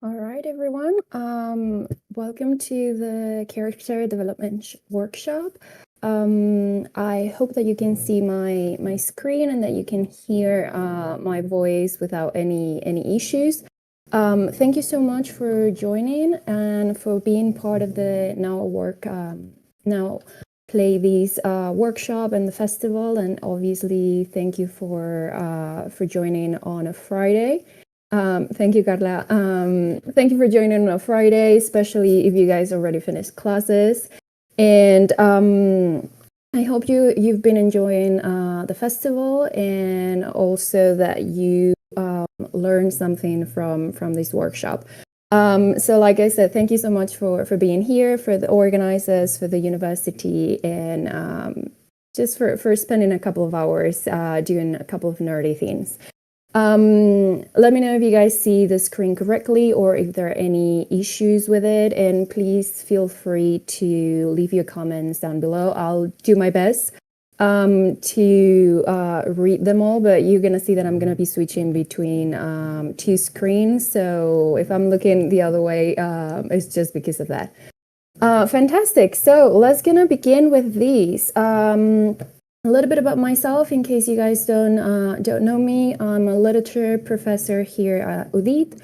All right, everyone. Welcome to the character development workshop. I hope that you can see my screen and that you can hear my voice without any issues. Thank you so much for joining and for being part of the Now Play These workshop and the festival. And obviously, thank you for joining on a Friday. Thank you, Carla. Thank you for joining on a Friday, especially if you guys already finished classes. And I hope you've been enjoying the festival and also that you learned something from this workshop. So like I said, thank you so much for being here, for the organizers, for the university, and just for spending a couple of hours doing a couple of nerdy things. Let me know if you guys see the screen correctly or if there are any issues with it, and please feel free to leave your comments down below. I'll do my best to read them all, but you're gonna see that I'm gonna be switching between two screens, so if I'm looking the other way, it's just because of that. Fantastic. So let's gonna begin with these. A little bit about myself, in case you guys don't know me. I'm a literature professor here at UDIT.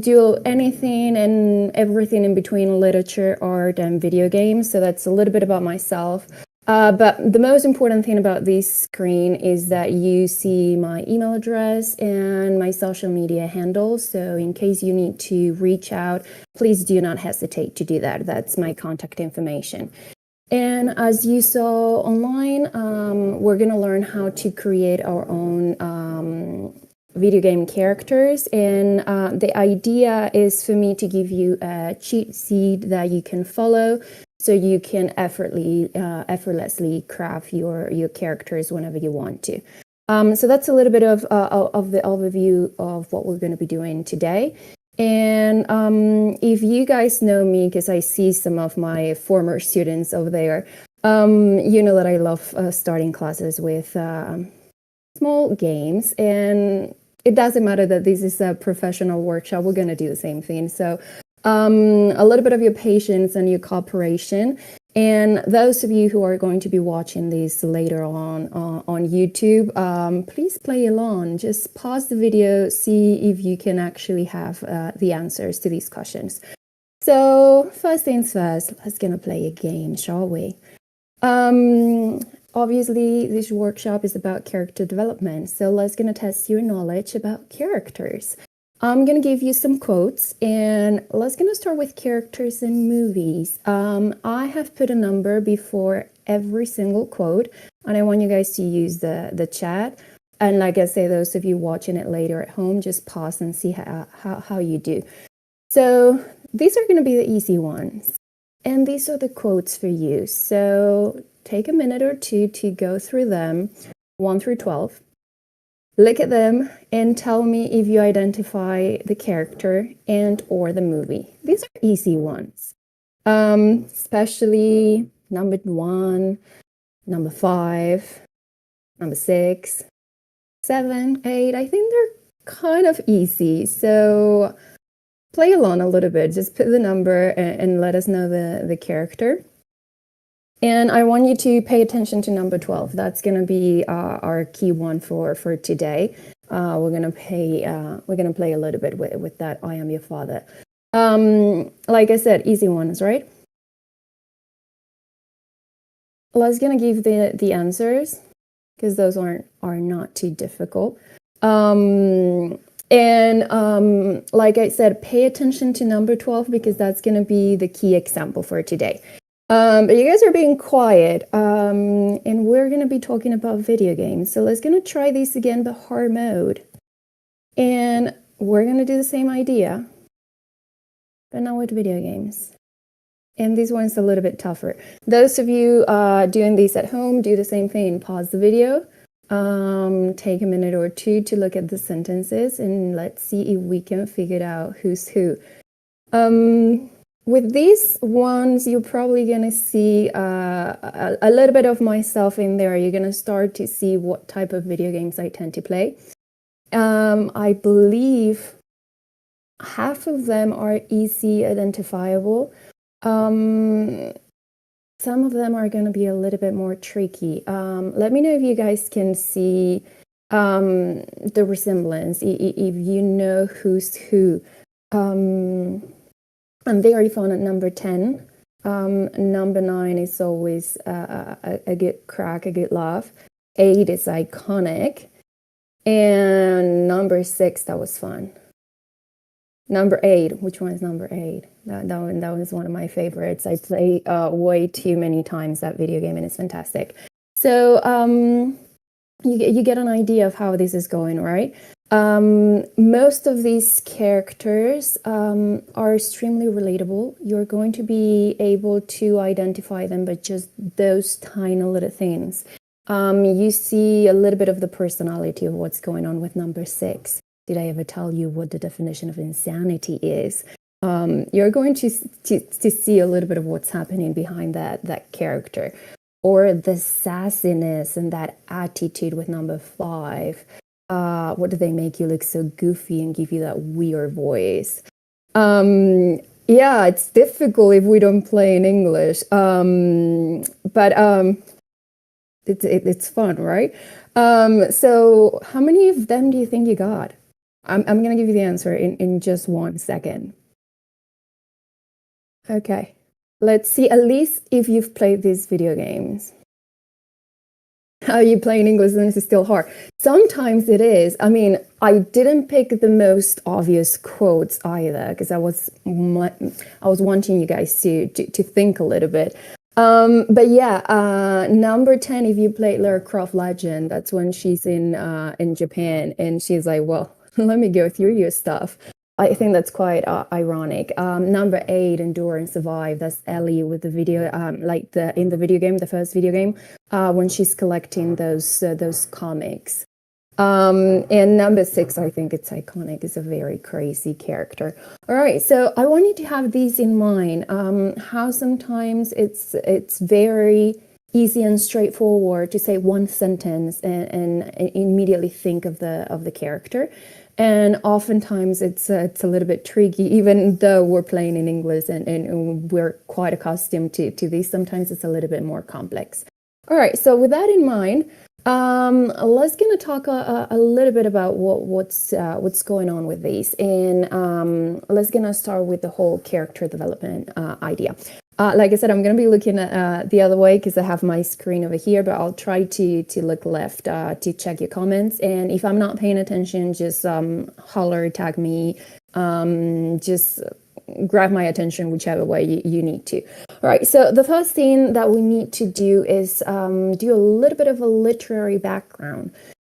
Do anything and everything in between literature, art, and video games. So that's a little bit about myself. But the most important thing about this screen is that you see my email address and my social media handles. So in case you need to reach out, please do not hesitate to do that. That's my contact information. And as you saw online, we're going to learn how to create our own video game characters. And the idea is for me to give you a cheat sheet that you can follow so you can effortlessly craft your characters whenever you want to. So that's a little bit of the overview of what we're going to be doing today. And if you guys know me, because I see some of my former students over there, you know that I love starting classes with small games. And it doesn't matter that this is a professional workshop, we're going to do the same thing. So a little bit of your patience and your cooperation. And those of you who are going to be watching this later on YouTube, please play along. Just pause the video, see if you can actually have the answers to these questions. So first things first, let's gonna play a game, shall we? Obviously, this workshop is about character development. So let's gonna test your knowledge about characters. I'm going to give you some quotes, and let's going to start with characters in movies. I have put a number before every single quote, and I want you guys to use the chat. And like I say, those of you watching it later at home, just pause and see how you do. So these are going to be the easy ones. And these are the quotes for you. So take a minute or two to go through them, 1 through 12. Look at them and tell me if you identify the character and or the movie. These are easy ones, especially number 1, number 5, number 6, 7, 8. I think they're kind of easy. So play along a little bit. Just put the number and let us know the character. And I want you to pay attention to number 12. That's going to be our key one for today. We're going to play a little bit with that. I am your father. Like I said, easy ones, right? Let's going to give the answers because those are not too difficult. And like I said, pay attention to number 12 because that's going to be the key example for today. But you guys are being quiet, and we're going to be talking about video games. So let's going to try this again, but hard mode. And we're going to do the same idea, but now with video games. And this one's a little bit tougher. Those of you doing these at home, do the same thing. Pause the video, take a minute or two to look at the sentences, and let's see if we can figure out who's who. With these ones, you're probably going to see a little bit of myself in there. You're going to start to see what type of video games I tend to play. I believe half of them are easy identifiable. Some of them are going to be a little bit more tricky. Let me know if you guys can see the resemblance, if you know who's who. I'm very fond of number 10. Number 9 is always a good crack, a good laugh. 8 is iconic. And number 6, that was fun. Number 8, which one is number 8? That one is one of my favorites. I play way too many times that video game, and it's fantastic. So you get an idea of how this is going, right? Most of these characters are extremely relatable. You're going to be able to identify them by just those tiny little things. You see a little bit of the personality of what's going on with number 6. Did I ever tell you what the definition of insanity is? You're going to see a little bit of what's happening behind that character, or the sassiness and that attitude with number 5. What do they make you look so goofy and give you that weird voice? Yeah, it's difficult if we don't play in English, but it's fun, right? So how many of them do you think you got? I'm going to give you the answer in just 1 second. Okay, let's see, at least if you've played these video games. How you play in English, and this is still hard. Sometimes it is. I mean, I didn't pick the most obvious quotes either, because I was wanting you guys to think a little bit. But yeah, number 10, if you played Lara Croft Legend, that's when she's in Japan, and she's like, well, let me go through your stuff. I think that's quite ironic. Number 8, Endure and Survive. That's Ellie with the video, in the video game, the first video game, when she's collecting those comics. And number 6, I think it's iconic. It's a very crazy character. All right, so I want you to have these in mind. How sometimes it's very easy and straightforward to say one sentence and immediately think of the character. And oftentimes it's a little bit tricky, even though we're playing in English and we're quite accustomed to these. Sometimes it's a little bit more complex. All right, so with that in mind, let's gonna talk a little bit about what's going on with these, and let's gonna start with the whole character development idea. Like I said, I'm gonna be looking at the other way because I have my screen over here, but I'll try to look left to check your comments. And if I'm not paying attention, just holler, tag me, just grab my attention whichever way you need to. All right, so the first thing that we need to do is do a little bit of a literary background,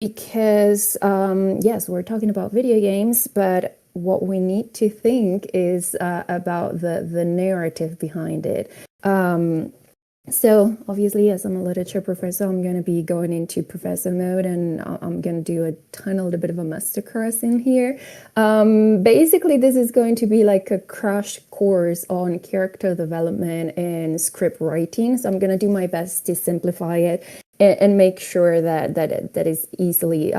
because yes, we're talking about video games, but what we need to think is about the narrative behind it. So obviously, as I'm a literature professor, I'm going to be going into professor mode, and I'm going to do a tiny little bit of a masterclass in here. Basically, this is going to be like a crash course on character development and script writing. So I'm going to do my best to simplify it and make sure that is easily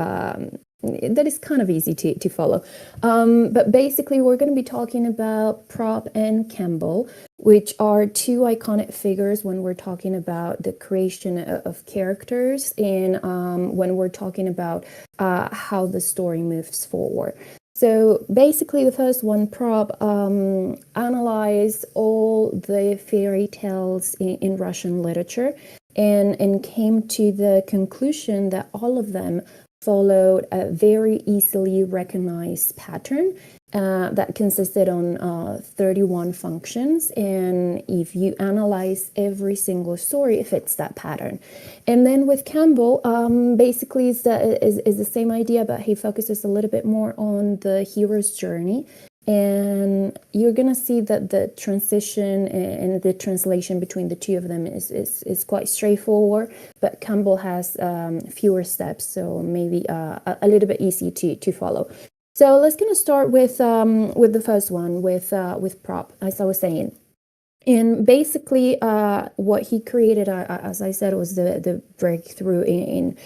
that is kind of easy to follow. But basically, we're going to be talking about Prop and Campbell, which are 2 iconic figures when we're talking about the creation of characters and when we're talking about how the story moves forward. So basically, the first one, Prop, analyzed all the fairy tales in Russian literature and came to the conclusion that all of them followed a very easily recognized pattern that consisted on 31 functions, and if you analyze every single story, it fits that pattern. And then with Campbell, basically is the same idea, but he focuses a little bit more on the hero's journey. And you're gonna see that the transition and the translation between the 2 of them is quite straightforward, but Campbell has fewer steps, so maybe a little bit easy to follow. So let's gonna start with the first one, with Prop, as I was saying. And basically, what he created, as I said, was the breakthrough in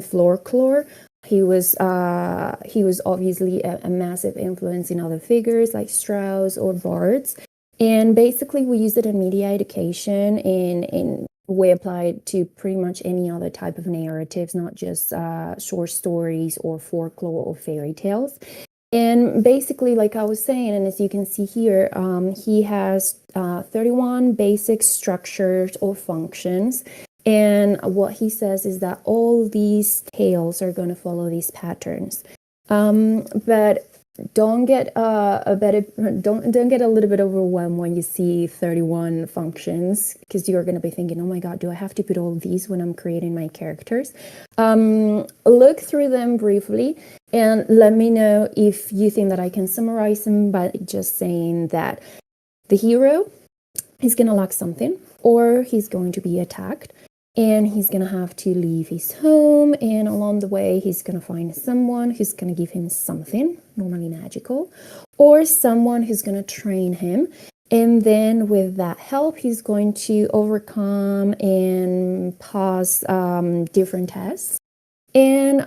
folklore. He was obviously a massive influence in other figures like Strauss or Barthes. And basically, we use it in media education, and we apply it to pretty much any other type of narratives, not just short stories or folklore or fairy tales. And basically, like I was saying, and as you can see here, he has 31 basic structures or functions. And what he says is that all these tales are going to follow these patterns. But don't get don't get a little bit overwhelmed when you see 31 functions, because you're going to be thinking, oh my god, do I have to put all these when I'm creating my characters? Look through them briefly and let me know if you think that I can summarize them by just saying that the hero is going to lack something, or he's going to be attacked, and he's going to have to leave his home, and along the way he's going to find someone who's going to give him something, normally magical, or someone who's going to train him, and then with that help he's going to overcome and pass different tests. And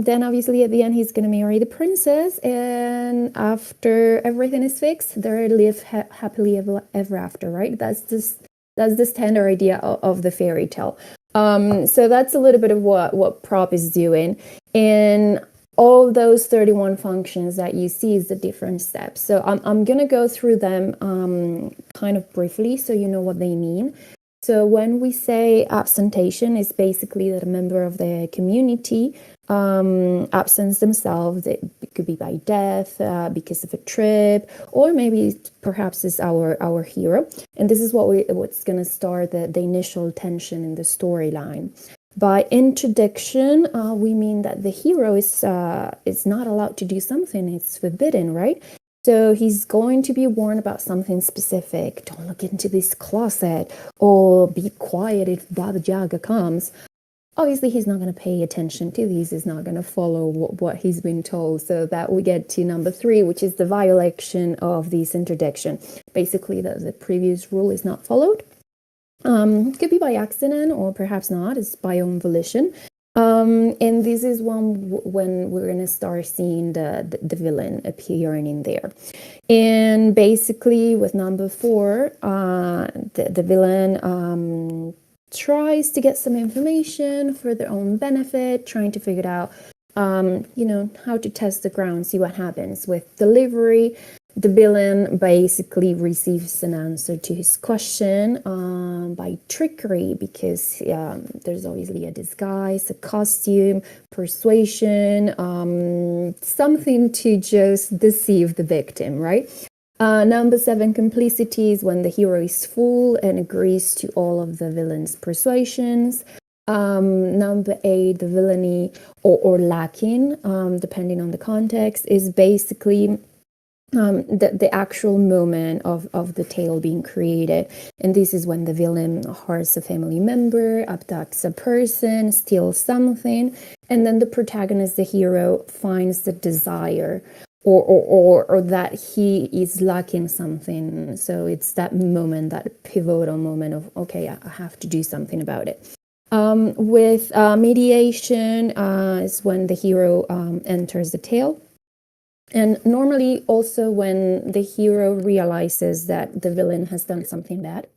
then obviously at the end he's going to marry the princess, and after everything is fixed, they live happily ever after, right? That's the standard idea of the fairy tale. So that's a little bit of what prop is doing. And all those 31 functions that you see is the different steps. So I'm going to go through them kind of briefly so you know what they mean. So when we say absentation, it's basically that a member of the community absents themselves. It could be by death, because of a trip, or maybe perhaps it's our hero. And this is what's going to start the initial tension in the storyline. By introduction, we mean that the hero is not allowed to do something. It's forbidden, right? So he's going to be warned about something specific. Don't look into this closet, or be quiet if Baba Yaga comes. Obviously, he's not going to pay attention to these. He's not going to follow what he's been told. So that we get to number 3, which is the violation of this interdiction. Basically, the previous rule is not followed. Could be by accident or perhaps not. It's by own volition. And this is when we're going to start seeing the villain appearing in there. And basically with number 4, the villain tries to get some information for their own benefit, trying to figure out, how to test the ground, see what happens. With delivery, the villain basically receives an answer to his question by trickery, because there's obviously a disguise, a costume, persuasion, something to just deceive the victim, right? Number 7, complicity, is when the hero is full and agrees to all of the villain's persuasions. Number 8, the villainy or lacking, depending on the context, is basically the actual moment of the tale being created. And this is when the villain hurts a family member, abducts a person, steals something, and then the protagonist, the hero, finds the desire or that he is lacking something. So it's that moment, that pivotal moment of, okay, I have to do something about it. With mediation is when the hero enters the tale. And normally also when the hero realizes that the villain has done something bad.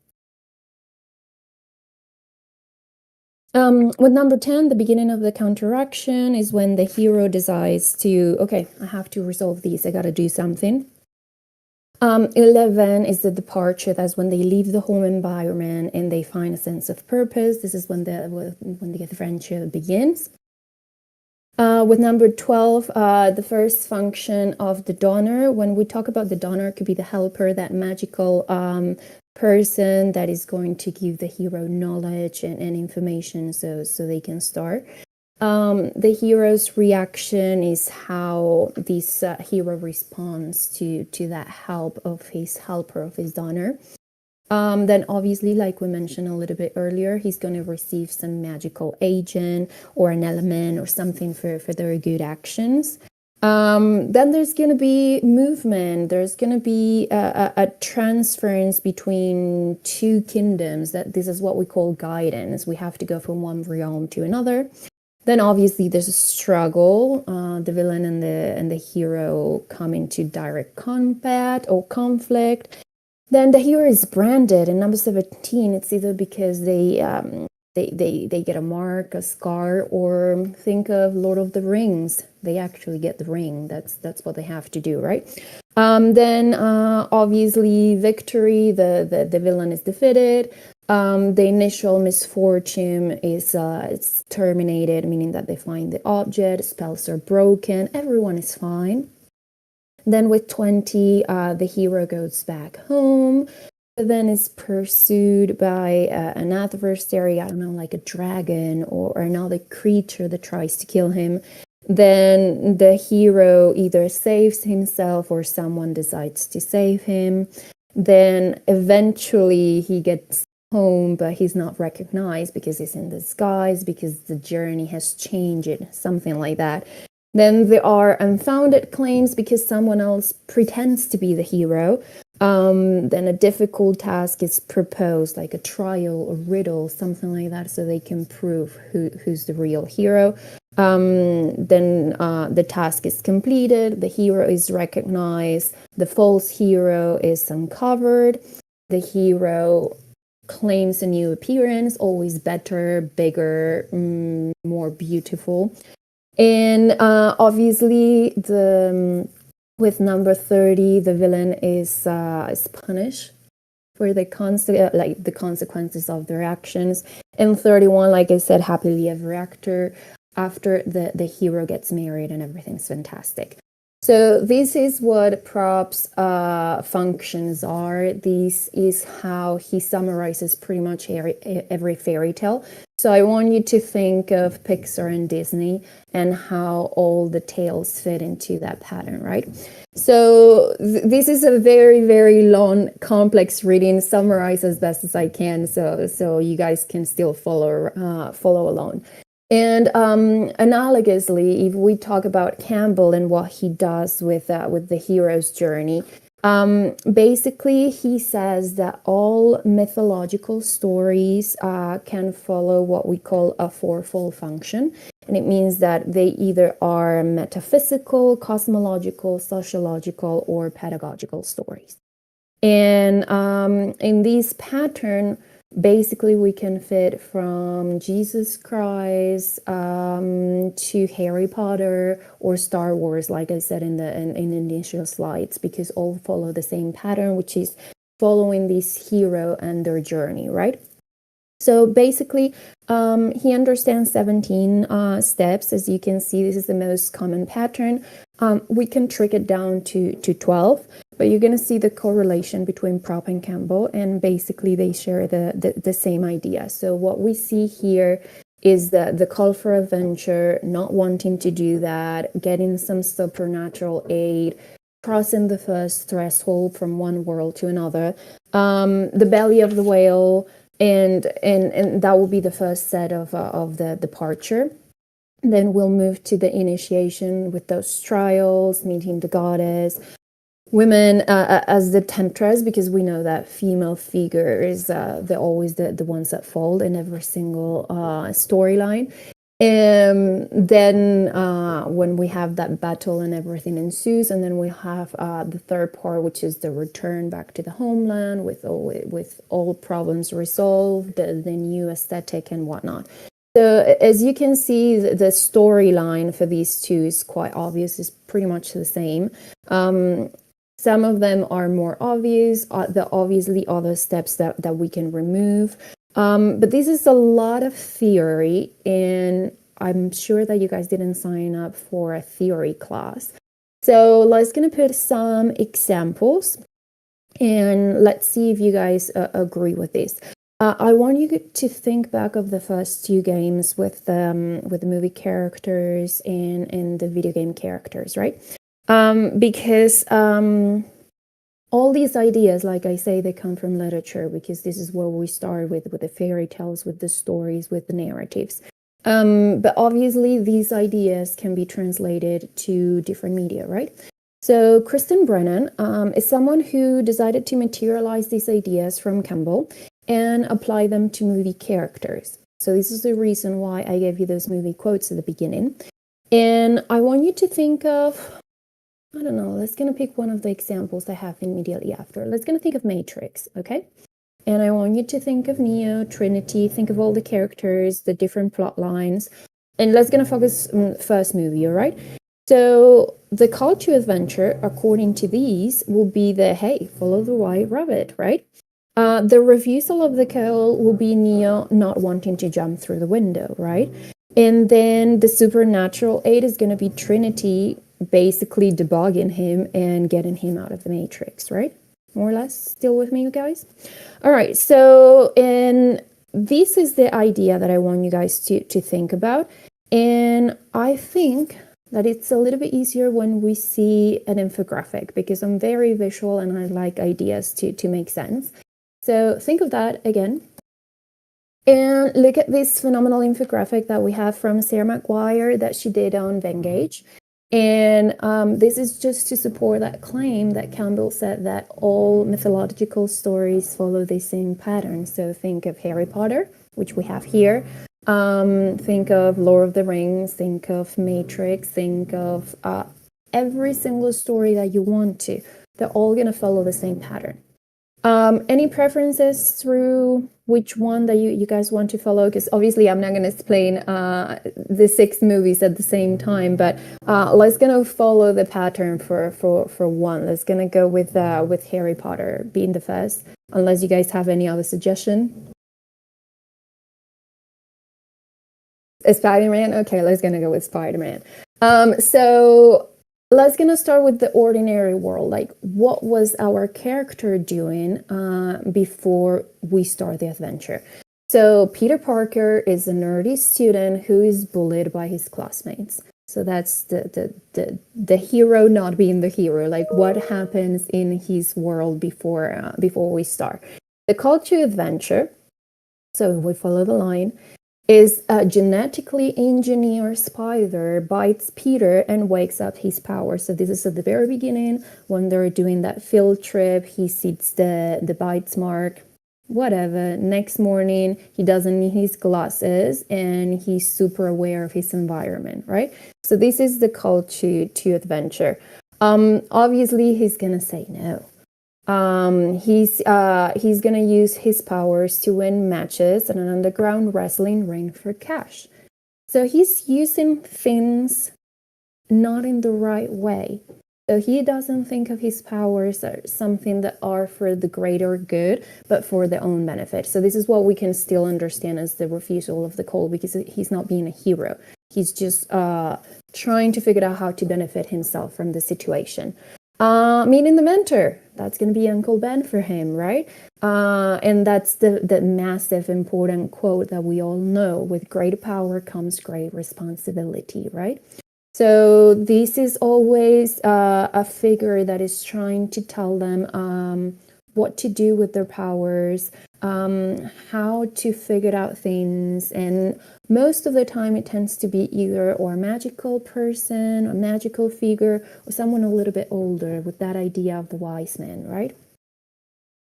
With number 10, the beginning of the counteraction is when the hero decides to, okay, I have to resolve these, I gotta do something. 11 is the departure. That's when they leave the home environment and they find a sense of purpose. This is when the adventure begins. With number 12, the first function of the donor. When we talk about the donor, it could be the helper, that magical person that is going to give the hero knowledge and information so they can start. The hero's reaction is how this hero responds to that help of his helper, of his donor. Then obviously, like we mentioned a little bit earlier, he's going to receive some magical agent or an element or something for their good actions. Then there's going to be movement. There's going to be a transference between two kingdoms. This is what we call guidance. We have to go from one realm to another. Then obviously there's a struggle. The villain and the hero come into direct combat or conflict. Then the hero is branded in number 17. It's either because they get a mark, a scar, or think of Lord of the Rings. They actually get the ring. That's what they have to do, right? Then obviously victory. The villain is defeated. The initial misfortune is it's terminated, meaning that they find the object, spells are broken, everyone is fine. Then with 20, the hero goes back home, but then is pursued by an adversary, I don't know, like a dragon or another creature that tries to kill him. Then the hero either saves himself or someone decides to save him. Then eventually he gets home, but he's not recognized because he's in disguise, because the journey has changed it, something like that. Then there are unfounded claims because someone else pretends to be the hero. Then a difficult task is proposed, like a trial, a riddle, something like that, so they can prove who's the real hero. Then the task is completed, the hero is recognized, the false hero is uncovered, the hero claims a new appearance, always better, bigger, more beautiful. And obviously with number 30, the villain is punished for the consequences of their actions. And 31, like I said, happily ever after the hero gets married and everything's fantastic. So this is what props functions are. This is how he summarizes pretty much every fairy tale. So I want you to think of Pixar and Disney and how all the tales fit into that pattern, right? So this is a very, very long, complex reading, summarized as best as I can, so you guys can still follow along. And analogously, if we talk about Campbell and what he does with the hero's journey, basically he says that all mythological stories can follow what we call a fourfold function. And it means that they either are metaphysical, cosmological, sociological, or pedagogical stories. And in this pattern, basically we can fit from Jesus Christ to Harry Potter or Star Wars, like I said in the initial slides, because all follow the same pattern, which is following this hero and their journey, right? So basically, he understands 17 steps. As you can see, this is the most common pattern. We can trick it down to 12, but you're going to see the correlation between Prop and Campbell, and basically they share the same idea. So what we see here is the call for adventure, not wanting to do that, getting some supernatural aid, crossing the first threshold from one world to another, the belly of the whale, and that will be the first set of the departure. Then we'll move to the initiation with those trials, meeting the goddess, women as the temptress, because we know that female figures they're always the ones that fall in every single storyline. And then when we have that battle and everything ensues, and then we have the third part, which is the return back to the homeland with all problems resolved, the new aesthetic and whatnot. So as you can see, the storyline for these two is quite obvious. It's pretty much the same. Some of them are more obvious. There are obviously other steps that we can remove. But this is a lot of theory, and I'm sure that you guys didn't sign up for a theory class. So let's gonna put some examples, and let's see if you guys agree with this. I want you to think back of the first two games with the movie characters and the video game characters, right? Because all these ideas, like I say, they come from literature, because this is where we start with the fairy tales, with the stories, with the narratives. But obviously, these ideas can be translated to different media, right? So Kristen Brennan is someone who decided to materialize these ideas from Campbell and apply them to movie characters. So this is the reason why I gave you those movie quotes at the beginning. And I want you to think of, I don't know, let's gonna pick one of the examples I have immediately after. Let's gonna think of Matrix, okay? And I want you to think of Neo, Trinity, think of all the characters, the different plot lines. And let's gonna focus on the first movie, all right? So the call to adventure, according to these, will be the, hey, follow the white rabbit, right? The refusal of the call will be Neo not wanting to jump through the window, right? And then the supernatural aid is going to be Trinity basically debugging him and getting him out of the Matrix, right? More or less, still with me, you guys? All right, so and this is the idea that I want you guys to think about. And I think that it's a little bit easier when we see an infographic, because I'm very visual and I like ideas to make sense. So think of that again. And look at this phenomenal infographic that we have from Sarah McGuire that she did on Venngage. And this is just to support that claim that Campbell said that all mythological stories follow the same pattern. So think of Harry Potter, which we have here. Think of Lord of the Rings, think of Matrix, think of every single story that you want to. They're all going to follow the same pattern. Any preferences through which one that you guys want to follow? Because obviously I'm not going to explain the 6 movies at the same time, but let's gonna follow the pattern for one. Let's gonna go with Harry Potter being the first, unless you guys have any other suggestion. Spider-Man? Okay, let's gonna go with Spider-Man. So let's gonna start with the ordinary world. Like, what was our character doing before we start the adventure? So Peter Parker is a nerdy student who is bullied by his classmates. So that's the hero not being the hero. Like, what happens in his world before we start? The call to adventure, so we follow the line, is a genetically engineered spider bites Peter and wakes up his power. So this is at the very beginning when they're doing that field trip. He sees the bites mark, whatever. Next morning, he doesn't need his glasses and he's super aware of his environment, right? So this is the call to adventure. Obviously, he's gonna say no. He's gonna use his powers to win matches at an underground wrestling ring for cash. So he's using things not in the right way. So he doesn't think of his powers as something that are for the greater good, but for their own benefit. So this is what we can still understand as the refusal of the call, because he's not being a hero. He's just trying to figure out how to benefit himself from the situation. Meeting the mentor, that's going to be Uncle Ben for him, right? And that's the massive important quote that we all know: with great power comes great responsibility, right? So this is always a figure that is trying to tell them what to do with their powers, how to figure out things. And most of the time it tends to be either or a magical person, a magical figure, or someone a little bit older, with that idea of the wise man, right?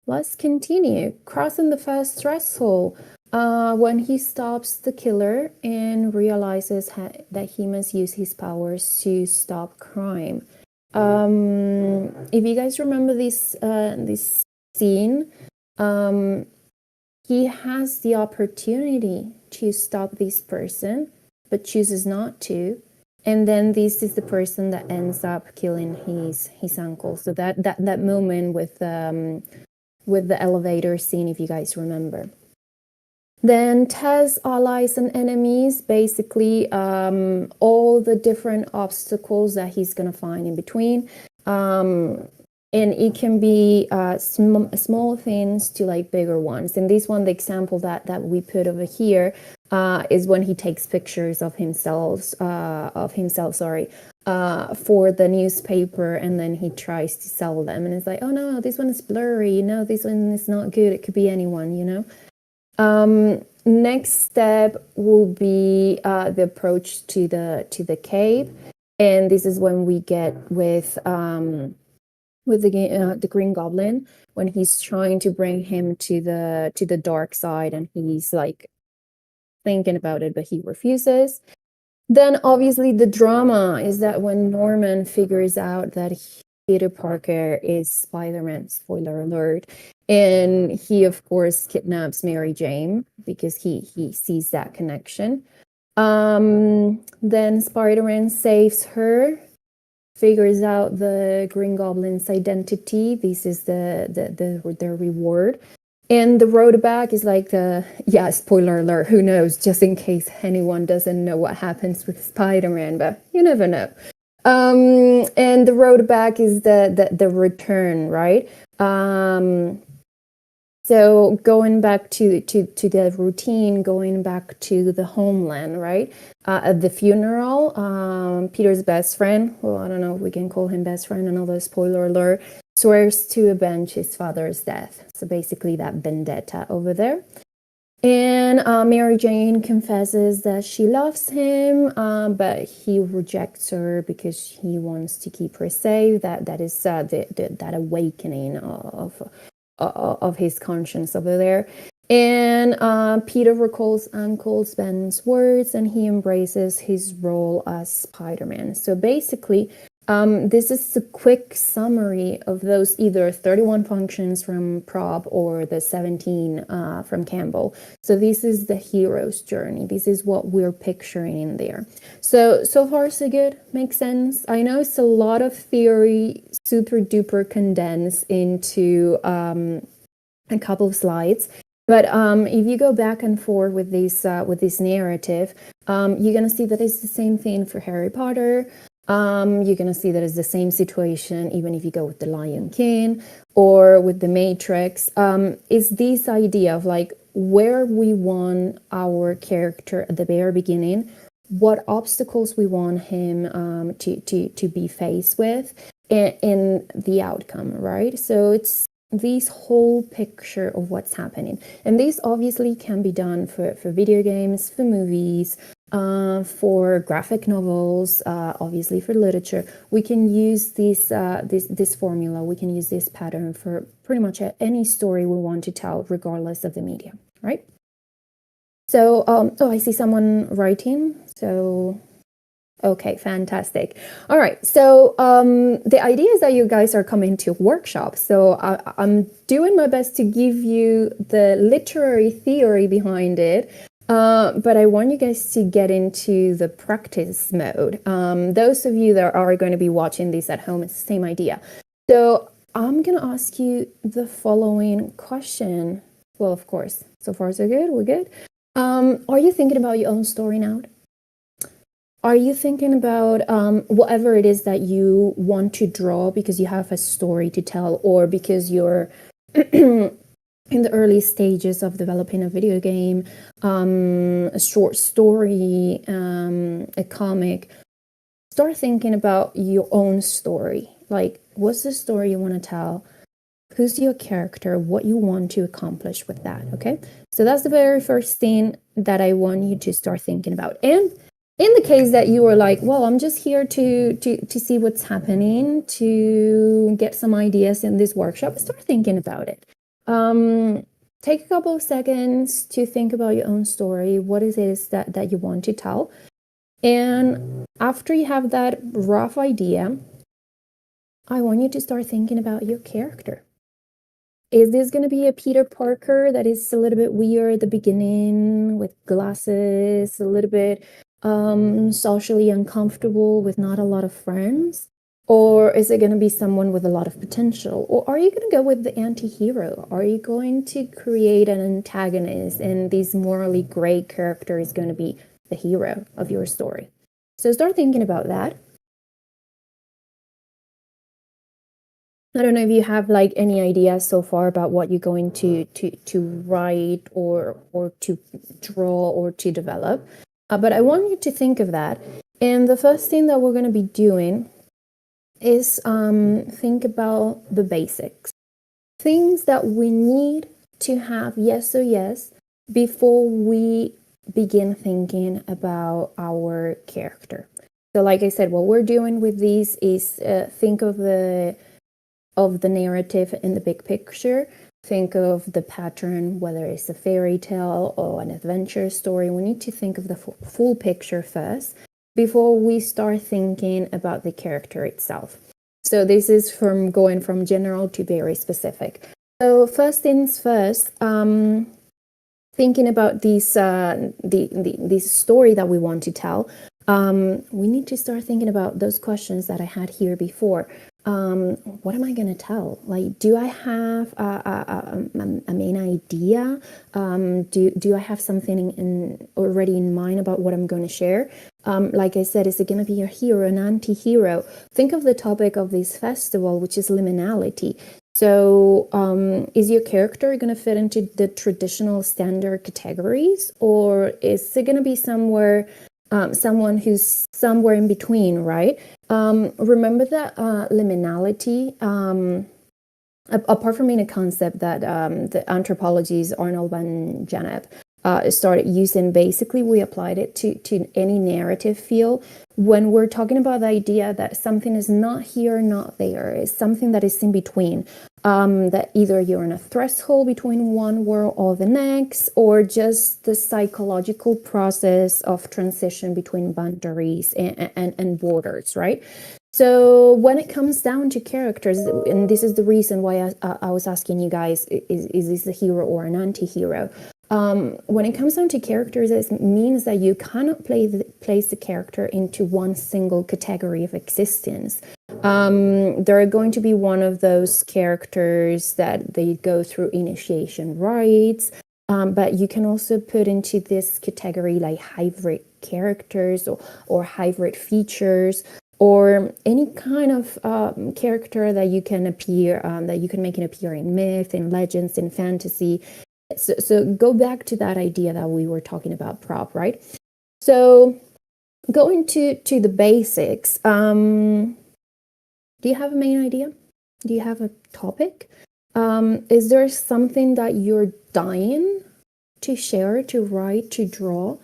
Let's continue. Crossing the first threshold. When he stops the killer and realizes that he must use his powers to stop crime. If you guys remember this scene, he has the opportunity to stop this person, but chooses not to. And then this is the person that ends up killing his uncle. So that moment with the elevator scene, if you guys remember. Then Tess, allies and enemies, basically all the different obstacles that he's going to find in between. And it can be small things to like bigger ones. In this one, the example that we put over here is when he takes pictures of himself, for the newspaper, and then he tries to sell them. And it's like, oh no, this one is blurry. No, this one is not good. It could be anyone, you know? Next step will be the approach to the cave, and this is when we get with the Green Goblin, when he's trying to bring him to the dark side, and he's like thinking about it, but he refuses. Then obviously the drama is that when Norman figures out that Peter Parker is Spider-Man, spoiler alert, and he of course kidnaps Mary Jane because he sees that connection. Then Spider-Man saves her, figures out the Green Goblin's identity. This is their reward. And the road back is like, yeah, spoiler alert, who knows, just in case anyone doesn't know what happens with Spider-Man, but you never know. And the road back is the return, right? So going back to the routine, going back to the homeland, right? At the funeral, Peter's best friend, well, I don't know if we can call him best friend, another spoiler alert, swears to avenge his father's death. So basically that vendetta over there. And Mary Jane confesses that she loves him, but he rejects her because he wants to keep her safe. That is that awakening of his conscience over there. And Peter recalls Uncle Ben's words and he embraces his role as Spider-Man. So basically, this is a quick summary of those either 31 functions from Prob or the 17 from Campbell. So this is the hero's journey. This is what we're picturing in there. So far so good. Makes sense. I know it's a lot of theory, super duper condensed into a couple of slides. But if you go back and forth with this narrative, you're gonna see that it's the same thing for Harry Potter. You're gonna see that it's the same situation even if you go with the Lion King or with the Matrix. It's this idea of like where we want our character at the very beginning, what obstacles we want him to be faced with, and the outcome, right? So it's this whole picture of what's happening, and this obviously can be done for video games, for movies, for graphic novels, obviously for literature. We can use this formula, we can use this pattern for pretty much any story we want to tell, regardless of the medium, right? So, oh, I see someone writing, so okay, fantastic. All right, so the idea is that you guys are coming to workshop. So I'm doing my best to give you the literary theory behind it, but I want you guys to get into the practice mode. Those of you that are going to be watching this at home, it's the same idea. So I'm going to ask you the following question. Well, of course, so far so good, we're good. Are you thinking about your own story now? Are you thinking about whatever it is that you want to draw because you have a story to tell, or because you're in the early stages of developing a video game, a short story, a comic? Start thinking about your own story. Like, what's the story you want to tell? Who's your character? What you want to accomplish with that, okay? So that's the very first thing that I want you to start thinking about. And in the case that you were like, well, I'm just here to see what's happening, to get some ideas in this workshop, start thinking about it. Take a couple of seconds to think about your own story. What it is that you want to tell. And after you have that rough idea, I want you to start thinking about your character. Is this going to be a Peter Parker that is a little bit weird at the beginning with glasses, a little bit socially uncomfortable with not a lot of friends? Or is it going to be someone with a lot of potential? Or are you going to go with the anti-hero? Are you going to create an antagonist and this morally gray character is going to be the hero of your story? So start thinking about that. I don't know if you have like any ideas so far about what you're going to write or to draw or to develop. But I want you to think of that. And the first thing that we're going to be doing is think about the basics. Things that we need to have yes or yes before we begin thinking about our character. So like I said, what we're doing with these is think of the narrative in the big picture. think of the pattern, whether it's a fairy tale or an adventure story. We need to think of the full picture first before we start thinking about the character itself. So this is from going from general to very specific. So first things first, thinking about this story that we want to tell, we need to start thinking about those questions that I had here before. What am I going to tell? Like, do I have a main idea? Do I have something already in mind about what I'm going to share? Like I said, is it going to be a hero, an anti-hero? Think of the topic of this festival, which is liminality. So is your character going to fit into the traditional standard categories, or is it going to be someone who's somewhere in between, right? Remember that liminality, apart from being a concept that the anthropologists Arnold van Gennep started using, basically we applied it to any narrative field. When we're talking about the idea that something is not here, not there, is something that is in between, that either you're in a threshold between one world or the next, or just the psychological process of transition between boundaries and borders, right? So when it comes down to characters, and this is the reason why I was asking you guys, is this a hero or an anti-hero? When it comes down to characters, it means that you cannot place the character into one single category of existence. They're going to be one of those characters that they go through initiation rites, but you can also put into this category like hybrid characters or hybrid features, or any kind of character that you can make it appear in myth, in legends, in fantasy. So go back to that idea that we were talking about prop, right? So going to the basics, do you have a main idea? Do you have a topic? Is there something that you're dying to share, to write, to draw?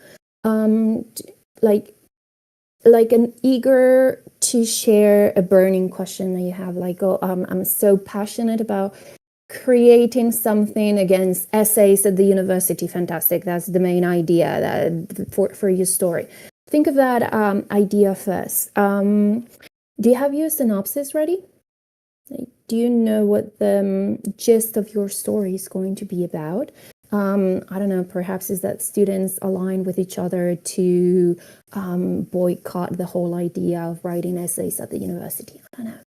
Like an eager to share a burning question that you have, like, oh, I'm so passionate about creating something against essays at the university. Fantastic. That's the main idea for your story. Think of that idea first. Do you have your synopsis ready? Do you know what the gist of your story is going to be about? I don't know, perhaps is that students align with each other to boycott the whole idea of writing essays at the university. I don't know.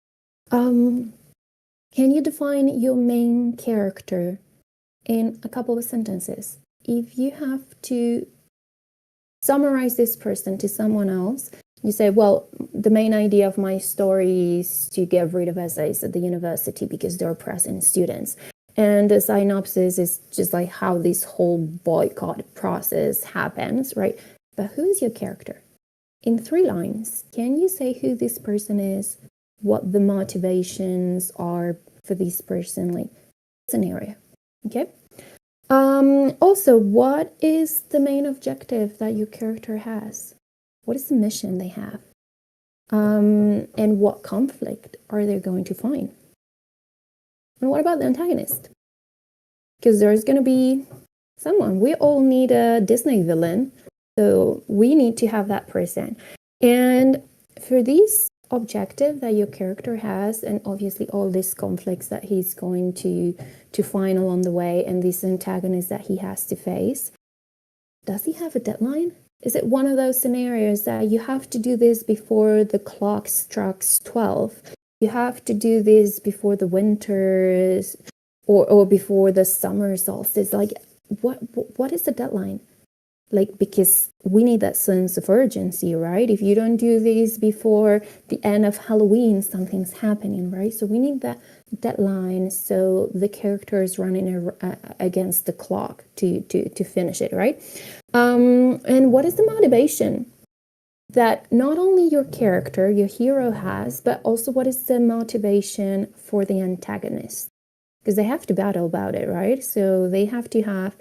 Can you define your main character in a couple of sentences? If you have to summarize this person to someone else, you say, well, the main idea of my story is to get rid of essays at the university because they're oppressing students. And the synopsis is just like how this whole boycott process happens, right? But who's your character? In 3 lines, can you say who this person is, what the motivations are for this person, like scenario, okay? Also, what is the main objective that your character has? What is the mission they have? And what conflict are they going to find? And what about the antagonist? Because there's going to be someone. We all need a Disney villain, so we need to have that person. And for this objective that your character has, and obviously all these conflicts that he's going to find along the way, and this antagonist that he has to face, does he have a deadline? Is it one of those scenarios that you have to do this before the clock strikes 12? You have to do this before the winter or before the summer solstice. Like, what is the deadline? Like, because we need that sense of urgency, right? If you don't do this before the end of Halloween, something's happening, right? So we need that deadline so the character is running against the clock to finish it, right? And what is the motivation that not only your character, your hero has, but also what is the motivation for the antagonist? Because they have to battle about it, right? So they have to have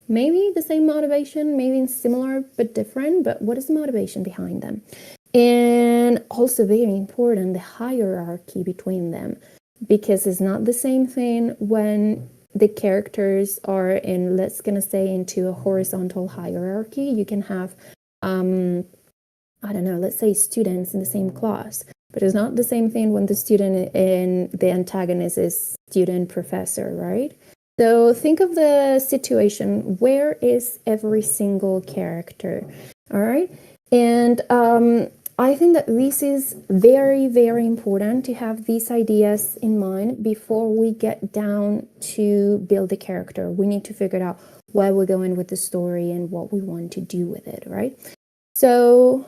maybe the same motivation, maybe similar but different, but what is the motivation behind them? And also very important, the hierarchy between them, because it's not the same thing when the characters are in, let's gonna say, into a horizontal hierarchy, you can have I don't know, let's say students in the same class, but it's not the same thing when the student and the antagonist is student professor, right? So think of the situation, where is every single character? All right. And I think that this is very, very important to have these ideas in mind before we get down to build a character. We need to figure out where we're going with the story and what we want to do with it, right? So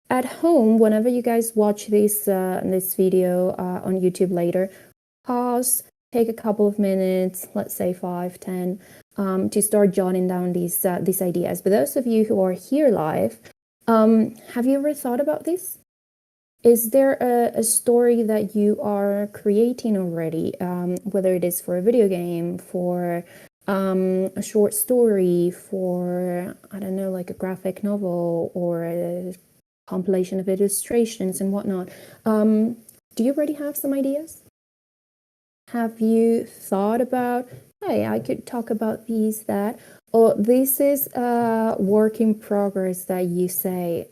at home, whenever you guys watch this video on YouTube later, pause, take a couple of minutes, let's say 5, 10, to start jotting down these ideas. But those of you who are here live, have you ever thought about this? Is there a story that you are creating already, whether it is for a video game, for a short story, for, I don't know, like a graphic novel or a compilation of illustrations and whatnot? Do you already have some ideas? Have you thought about, hey, I could talk about these, that, or this is a work in progress that you say,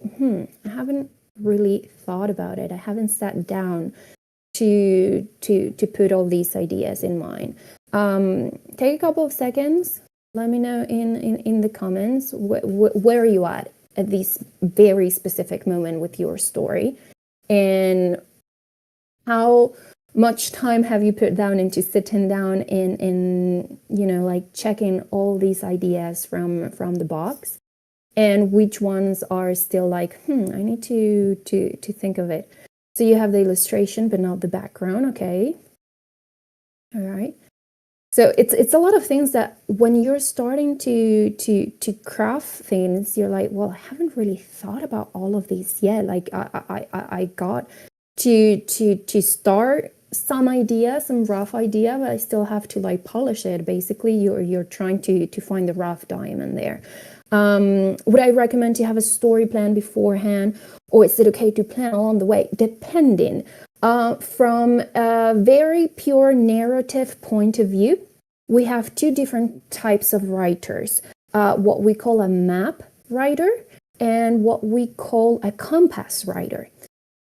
I haven't really thought about it. I haven't sat down to put all these ideas in mind. Take a couple of seconds. Let me know in the comments where are you at this very specific moment with your story, and how much time have you put down into sitting down and like checking all these ideas from the box, and which ones are still like, I need to think of it. So you have the illustration but not the background. Okay, all right. So it's a lot of things that when you're starting to craft things, you're like, well, I haven't really thought about all of these yet. Like I got to start some idea, some rough idea, but I still have to like polish it. Basically, you're trying to find the rough diamond there. Would I recommend to have a story plan beforehand, or is it okay to plan along the way? Depending. From a very pure narrative point of view, we have two different types of writers. What we call a map writer and what we call a compass writer.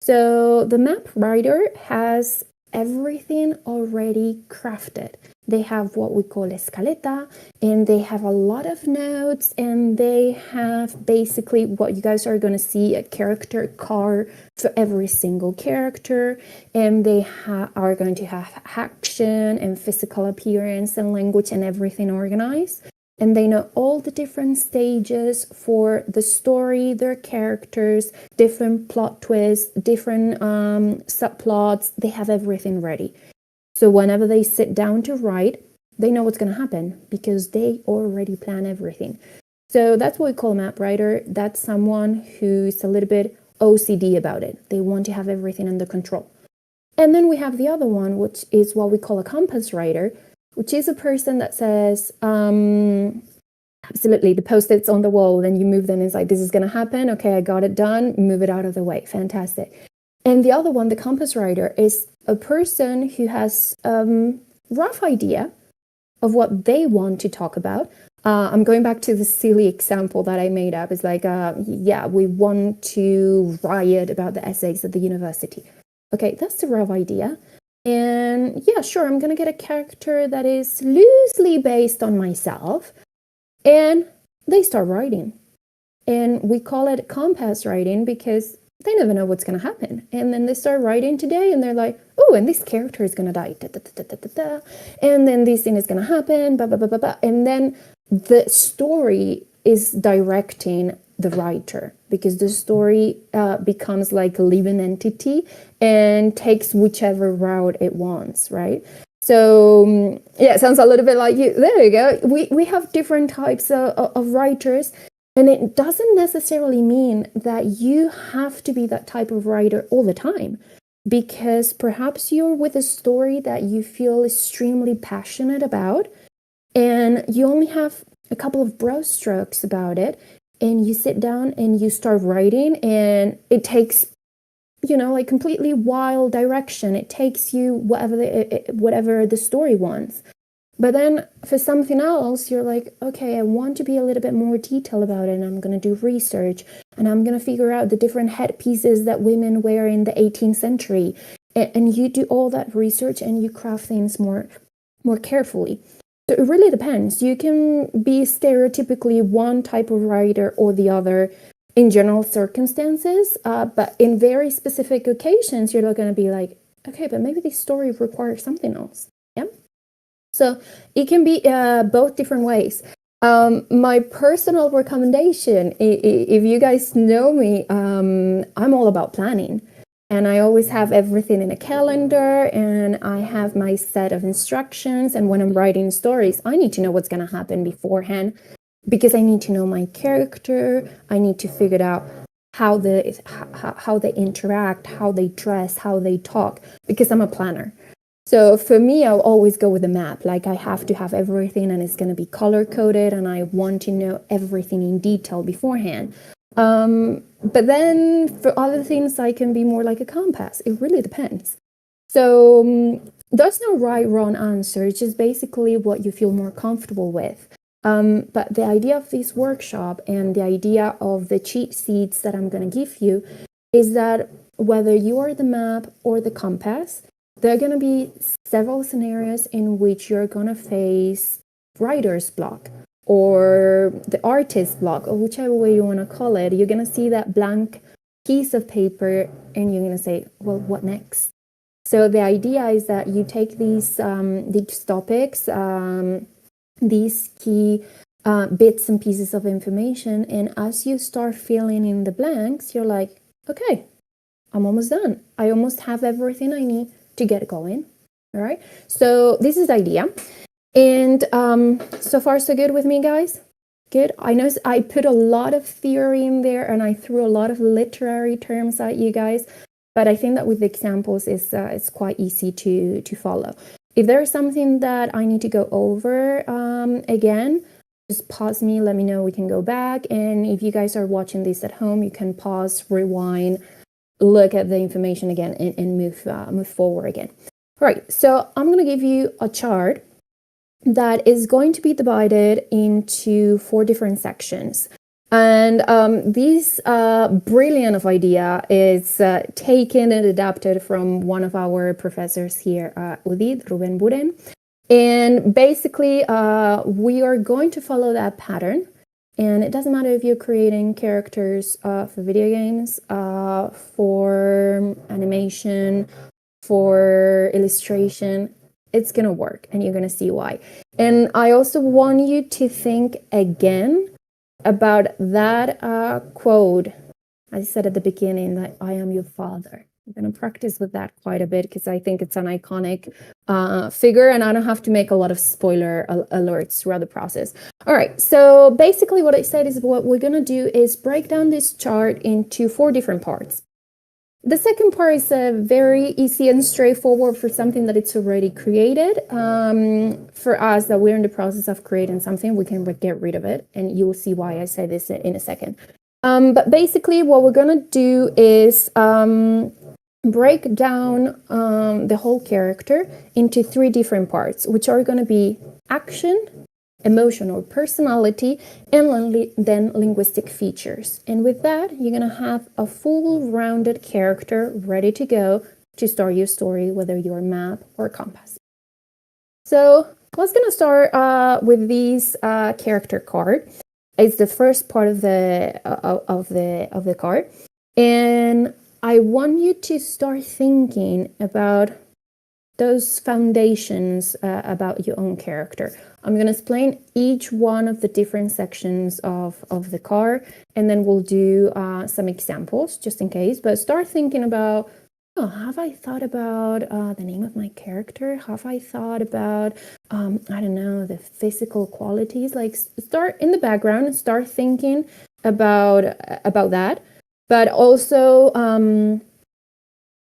So the map writer has everything already crafted. They have what we call escaleta, and they have a lot of notes, and they have basically what you guys are going to see, a character card for every single character, and they are going to have action and physical appearance and language and everything organized. And they know all the different stages for the story, their characters, different plot twists, different subplots. They have everything ready. So whenever they sit down to write, they know what's going to happen because they already plan everything. So that's what we call a map writer. That's someone who's a little bit OCD about it. They want to have everything under control. And then we have the other one, which is what we call a compass writer, which is a person that says, absolutely, the post-its on the wall, then you move them, it's like, this is going to happen. Okay, I got it done. Move it out of the way. Fantastic. And the other one, the compass writer, is a person who has a rough idea of what they want to talk about. I'm going back to the silly example that I made up. It's like, we want to riot about the essays at the university. Okay, that's the rough idea. And yeah, sure, I'm going to get a character that is loosely based on myself. And they start writing. And we call it compass writing because they never know what's going to happen. And then they start writing today and they're like, oh, and this character is going to die. Da, da, da, da, da, da. And then this thing is going to happen. Blah, blah, blah, blah, blah. And then the story is directing the writer, because the story becomes like a living entity and takes whichever route it wants, right? So yeah, it sounds a little bit like you. There you go. We have different types of writers, and it doesn't necessarily mean that you have to be that type of writer all the time, because perhaps you're with a story that you feel extremely passionate about, and you only have a couple of broad strokes about it, and you sit down and you start writing, and it takes, like completely wild direction. It takes you whatever the story wants. But then for something else, you're like, okay, I want to be a little bit more detailed about it, and I'm going to do research, and I'm going to figure out the different headpieces that women wear in the 18th century. And you do all that research and you craft things more carefully. So it really depends. You can be stereotypically one type of writer or the other in general circumstances, but in very specific occasions, you're going to be like, okay, but maybe this story requires something else. Yeah. So it can be both different ways. My personal recommendation, if you guys know me, I'm all about planning. And I always have everything in a calendar, and I have my set of instructions. And when I'm writing stories, I need to know what's going to happen beforehand, because I need to know my character. I need to figure out how they interact, how they dress, how they talk, because I'm a planner. So for me, I'll always go with a map. Like, I have to have everything, and it's going to be color coded, and I want to know everything in detail beforehand. But then for other things, I can be more like a compass. It really depends. So there's no right, wrong answer. It's just basically what you feel more comfortable with. But the idea of this workshop and the idea of the cheat sheets that I'm going to give you is that whether you are the map or the compass, there are going to be several scenarios in which you're going to face writer's block, or the artist block, or whichever way you want to call it. You're going to see that blank piece of paper and you're going to say, well, what next? So the idea is that you take these topics, these key bits and pieces of information, and as you start filling in the blanks, you're like, okay, I'm almost done. I almost have everything I need to get going. All right. So this is the idea. And so far, so good with me, guys? Good. I know I put a lot of theory in there, and I threw a lot of literary terms at you guys, but I think that with the examples, it's quite easy to follow. If there's something that I need to go over again, just pause me, let me know, we can go back. And if you guys are watching this at home, you can pause, rewind, look at the information again, and move forward again. All right, so I'm going to give you a chart that is going to be divided into 4 different sections. And this brilliant of idea is taken and adapted from one of our professors here at UDIT, Ruben Buren. And basically, we are going to follow that pattern. And it doesn't matter if you're creating characters for video games, for animation, for illustration. It's going to work, and you're going to see why. And I also want you to think again about that quote I said at the beginning, that I am your father. I'm going to practice with that quite a bit because I think it's an iconic figure, and I don't have to make a lot of spoiler alerts throughout the process. All right, so basically what I said is what we're going to do is break down this chart into 4 different parts. The second part is very easy and straightforward for something that it's already created. For us, that we're in the process of creating something, we can get rid of it, and you will see why I say this in a second. But basically, what we're going to do is break down the whole character into 3 different parts, which are going to be action, emotion or personality, and then linguistic features. And with that, you're going to have a full rounded character ready to go to start your story, whether you're map or compass. So let's going to start with this character card. It's the first part of the card, and I want you to start thinking about those foundations about your own character. I'm going to explain each one of the different sections of the card, and then we'll do some examples just in case. But start thinking about, have I thought about the name of my character? Have I thought about, I don't know, the physical qualities? Like, start in the background and start thinking about that. But also,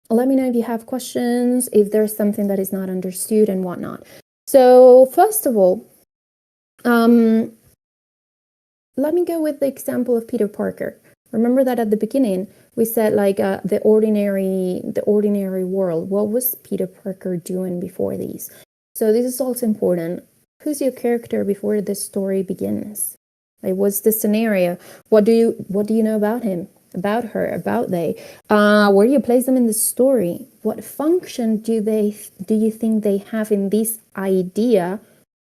let me know if you have questions, if there's something that is not understood and whatnot. So first of all, let me go with the example of Peter Parker. Remember that at the beginning we said like the ordinary world. What was Peter Parker doing before these? So this is also important. who's your character before the story begins? Like, what's the scenario? What do you know about him, about her, about they? Where do you place them in the story? What function do you think they have in this idea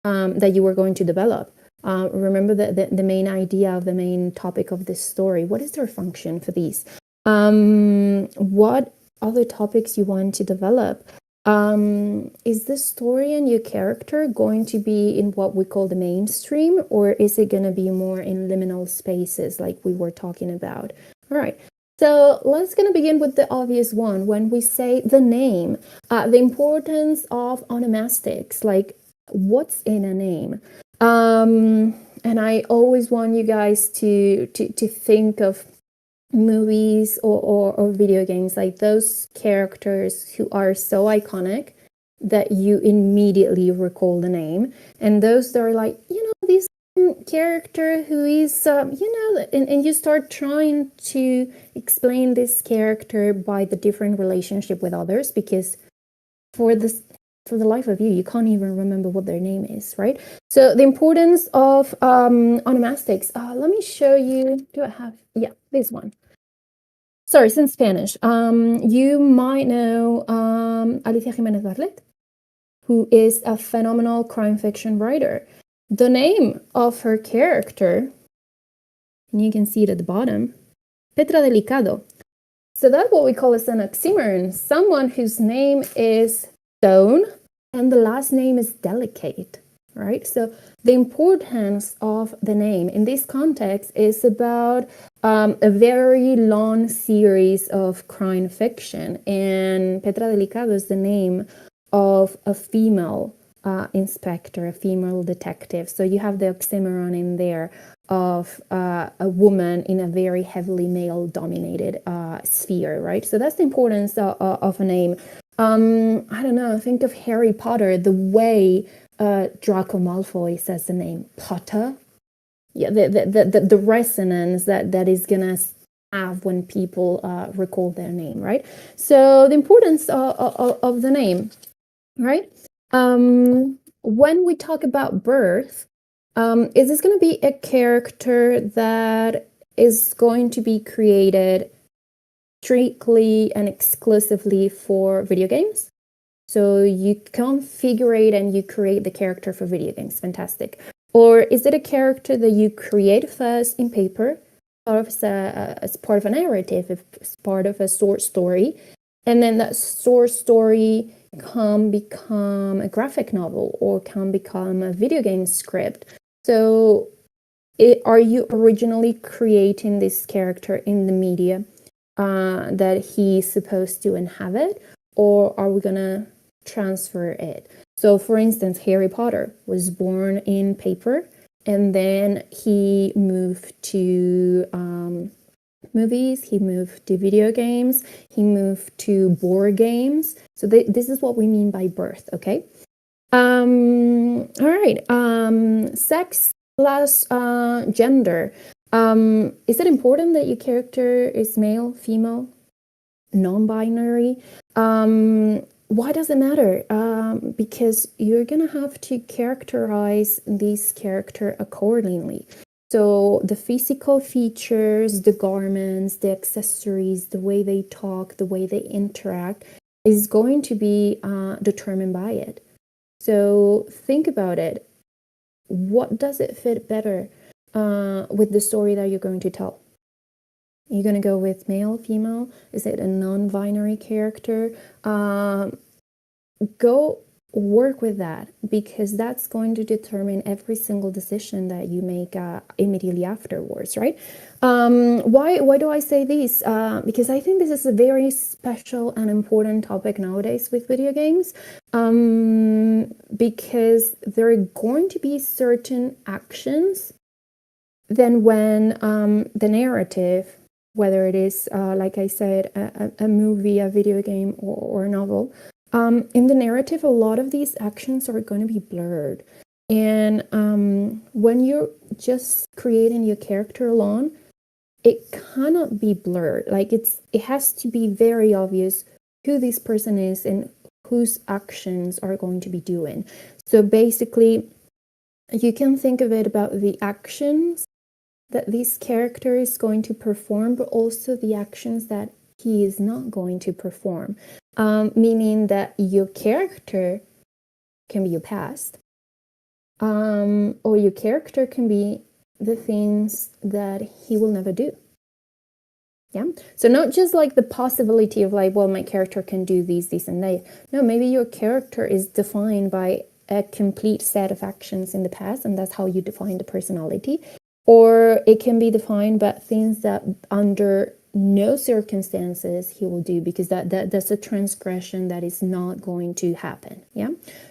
that you were going to develop? Remember the main idea of the main topic of this story. What is their function for these? What other topics you want to develop? Is the story and your character going to be in what we call the mainstream, or is it going to be more in liminal spaces like we were talking about? All right. So let's gonna begin with the obvious one. When we say the name, the importance of onomastics, like what's in a name. And I always want you guys to think of movies or video games, like those characters who are so iconic that you immediately recall the name, and those that are like, this character who is, and you start trying to explain this character by the different relationship with others, because for the life of you can't even remember what their name is, right? So the importance of onomastics. Let me show you. Do I have? Yeah, this one. Sorry, it's in Spanish. You might know Alicia Jimenez Barlet, who is a phenomenal crime fiction writer. The name of her character, and you can see it at the bottom, Petra Delicado. So that's what we call as an oxymoron, someone whose name is Stone and the last name is Delicate, right? So the importance of the name in this context is about a very long series of crime fiction, and Petra Delicado is the name of a female inspector, a female detective. So you have the oxymoron in there of a woman in a very heavily male-dominated sphere, right? So that's the importance of a name. I don't know, think of Harry Potter, the way Draco Malfoy says the name Potter. Yeah, the resonance that is gonna have when people recall their name, right? So the importance of the name, right? When we talk about birth, is this going to be a character that is going to be created strictly and exclusively for video games? So you configure it and you create the character for video games. Fantastic. Or is it a character that you create first in paper, as part of a narrative, as part of a short story, and then that short story can become a graphic novel or can become a video game script? So are you originally creating this character in the media that he's supposed to inhabit, or are we gonna transfer it? So for instance, Harry Potter was born in paper, and then he moved to movies, he moved to video games, he moved to board games. So this is what we mean by birth, okay? All right. Sex plus gender. Is it important that your character is male, female, non-binary? Why does it matter? Because you're gonna have to characterize this character accordingly. So the physical features, the garments, the accessories, the way they talk, the way they interact is going to be determined by it. So think about it. What does it fit better with the story that you're going to tell? Are you going to go with male, female? Is it a non-binary character? Go work with that, because that's going to determine every single decision that you make immediately afterwards, right? Why do I say this? Because I think this is a very special and important topic nowadays with video games, because there are going to be certain actions then when the narrative, whether it is, like I said, a movie, a video game, or a novel, in the narrative, a lot of these actions are going to be blurred. And when you're just creating your character alone, it cannot be blurred. Like it has to be very obvious who this person is and whose actions are going to be doing. So basically, you can think of it about the actions that this character is going to perform, but also the actions that he is not going to perform. Meaning that your character can be your past, or your character can be the things that he will never do. Yeah. So not just like the possibility of like, well, my character can do these, and that. No, maybe your character is defined by a complete set of actions in the past, and that's how you define the personality. Or it can be defined by things that under no circumstances he will do, because that's a transgression that is not going to happen. Yeah.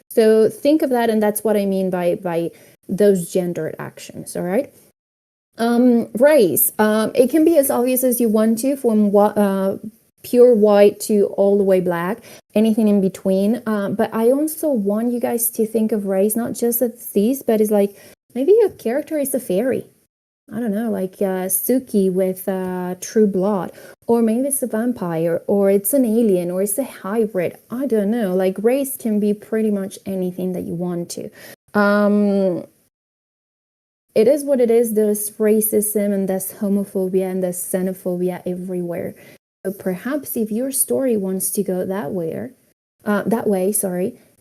So think of that, and that's what I mean by those gendered actions. All right. Race. It can be as obvious as you want to, from pure white to all the way black, anything in between. But I also want you guys to think of race not just as these, but it's like maybe your character is a fairy. I don't know, like Suki with True Blood, or maybe it's a vampire, or it's an alien, or it's a hybrid. I don't know. Like race can be pretty much anything that you want to. It is what it is. There's racism and there's homophobia and there's xenophobia everywhere. So perhaps if your story wants to go that way,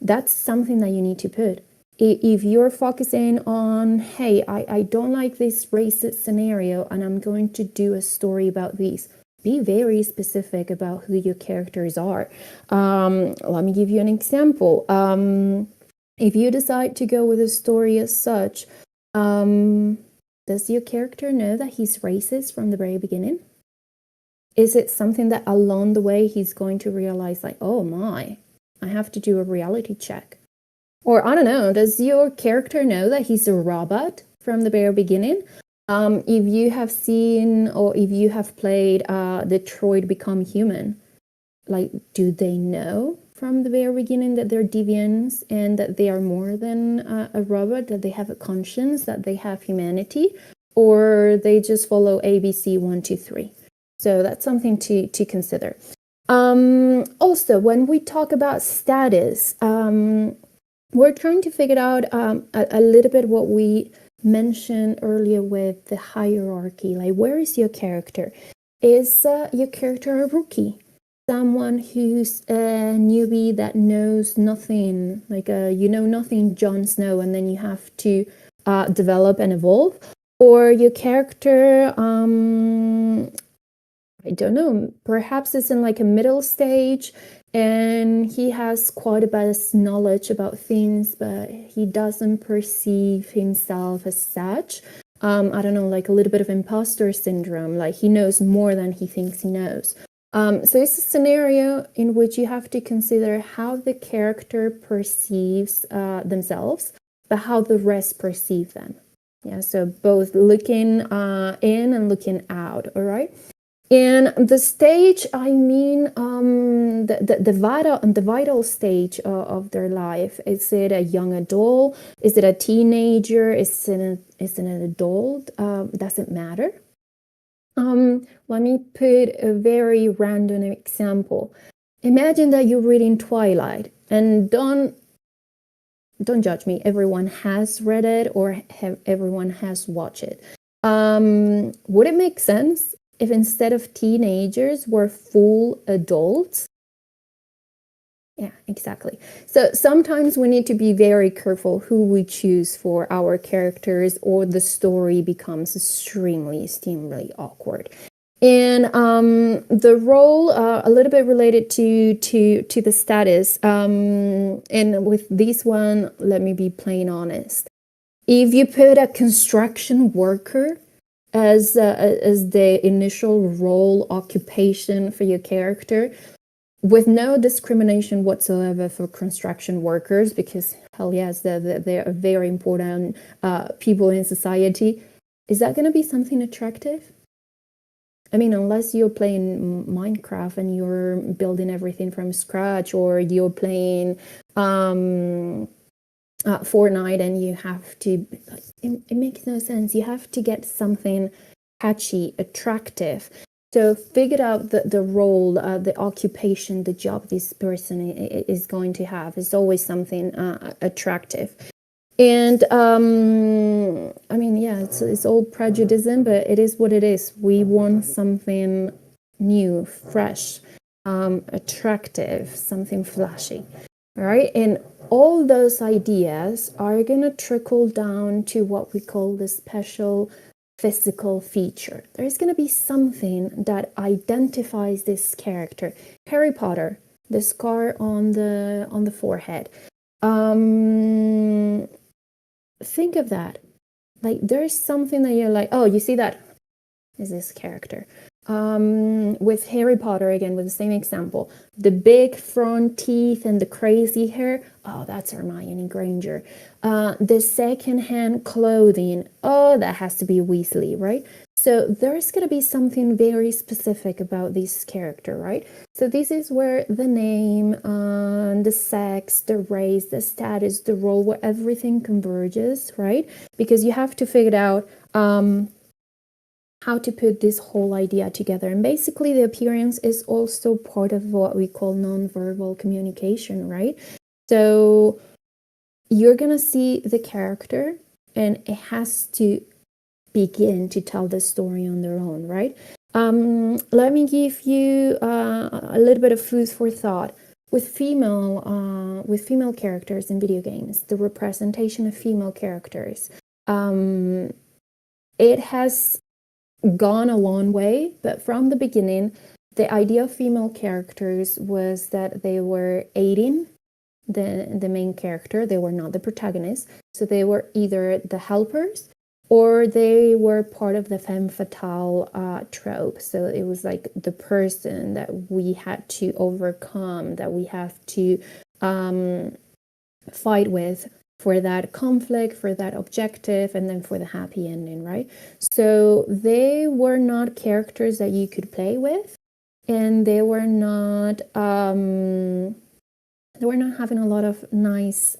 that's something that you need to put. If you're focusing on, hey, I don't like this racist scenario and I'm going to do a story about these, be very specific about who your characters are. Let me give you an example. If you decide to go with a story as such, does your character know that he's racist from the very beginning? Is it something that along the way he's going to realize, like, oh my, I have to do a reality check? Or I don't know, does your character know that he's a robot from the very beginning? If you have seen or if you have played Detroit Become Human, like, do they know from the very beginning that they're deviants and that they are more than a robot, that they have a conscience, that they have humanity, or they just follow ABC 1, 2, 3? So that's something to consider. Also, when we talk about status, we're trying to figure out a little bit what we mentioned earlier with the hierarchy. Like, where is your character? Is your character a rookie? Someone who's a newbie that knows nothing, like you know nothing, Jon Snow, and then you have to develop and evolve? Or your character, I don't know, perhaps it's in like a middle stage and he has quite a bit of knowledge about things, but he doesn't perceive himself as such. I don't know, like a little bit of imposter syndrome, like he knows more than he thinks he knows. So it's a scenario in which you have to consider how the character perceives themselves, but how the rest perceive them. Yeah, so both looking in and looking out, all right? And the stage, I mean, the vital stage of their life. Is it a young adult? Is it a teenager? Is it an adult? Doesn't matter. Let me put a very random example. Imagine that you're reading Twilight, and don't judge me. Everyone has read it or everyone has watched it. Would it make sense if instead of teenagers were full adults? Yeah, exactly. So sometimes we need to be very careful who we choose for our characters, or the story becomes extremely awkward. And the role, a little bit related to the status. And with this one, let me be plain honest. If you put a construction worker as the initial role occupation for your character, with no discrimination whatsoever for construction workers, because hell yes, they're very important people in society, is that going to be something attractive? I mean, unless you're playing Minecraft and you're building everything from scratch, or you're playing Fortnite and you have to, it makes no sense. You have to get something catchy, attractive. So figure out the role, the occupation, the job this person is going to have. It's always something attractive. And I mean, yeah, it's all prejudice, but it is what it is. We want something new, fresh, attractive, something flashy, right? And all those ideas are going to trickle down to what we call the special physical feature. There's going to be something that identifies this character. Harry Potter, the scar on the forehead. Think of that. Like, there's something that you're like, oh, you see that is this character. With Harry Potter, again, with the same example, the big front teeth and the crazy hair, oh, that's Hermione Granger. The secondhand clothing, oh, that has to be Weasley, right? So there's going to be something very specific about this character, right? So this is where the name, the sex, the race, the status, the role, where everything converges, right? Because you have to figure out how to put this whole idea together. And basically the appearance is also part of what we call nonverbal communication, right? So you're gonna see the character and it has to begin to tell the story on their own, right? Let me give you a little bit of food for thought. With female characters in video games, the representation of female characters, it has gone a long way, but from the beginning, the idea of female characters was that they were aiding the main character. They were not the protagonist, so they were either the helpers or they were part of the femme fatale trope. So it was like the person that we had to overcome, that we have to fight with for that conflict, for that objective, and then for the happy ending, right? So they were not characters that you could play with, and they were not having a lot of nice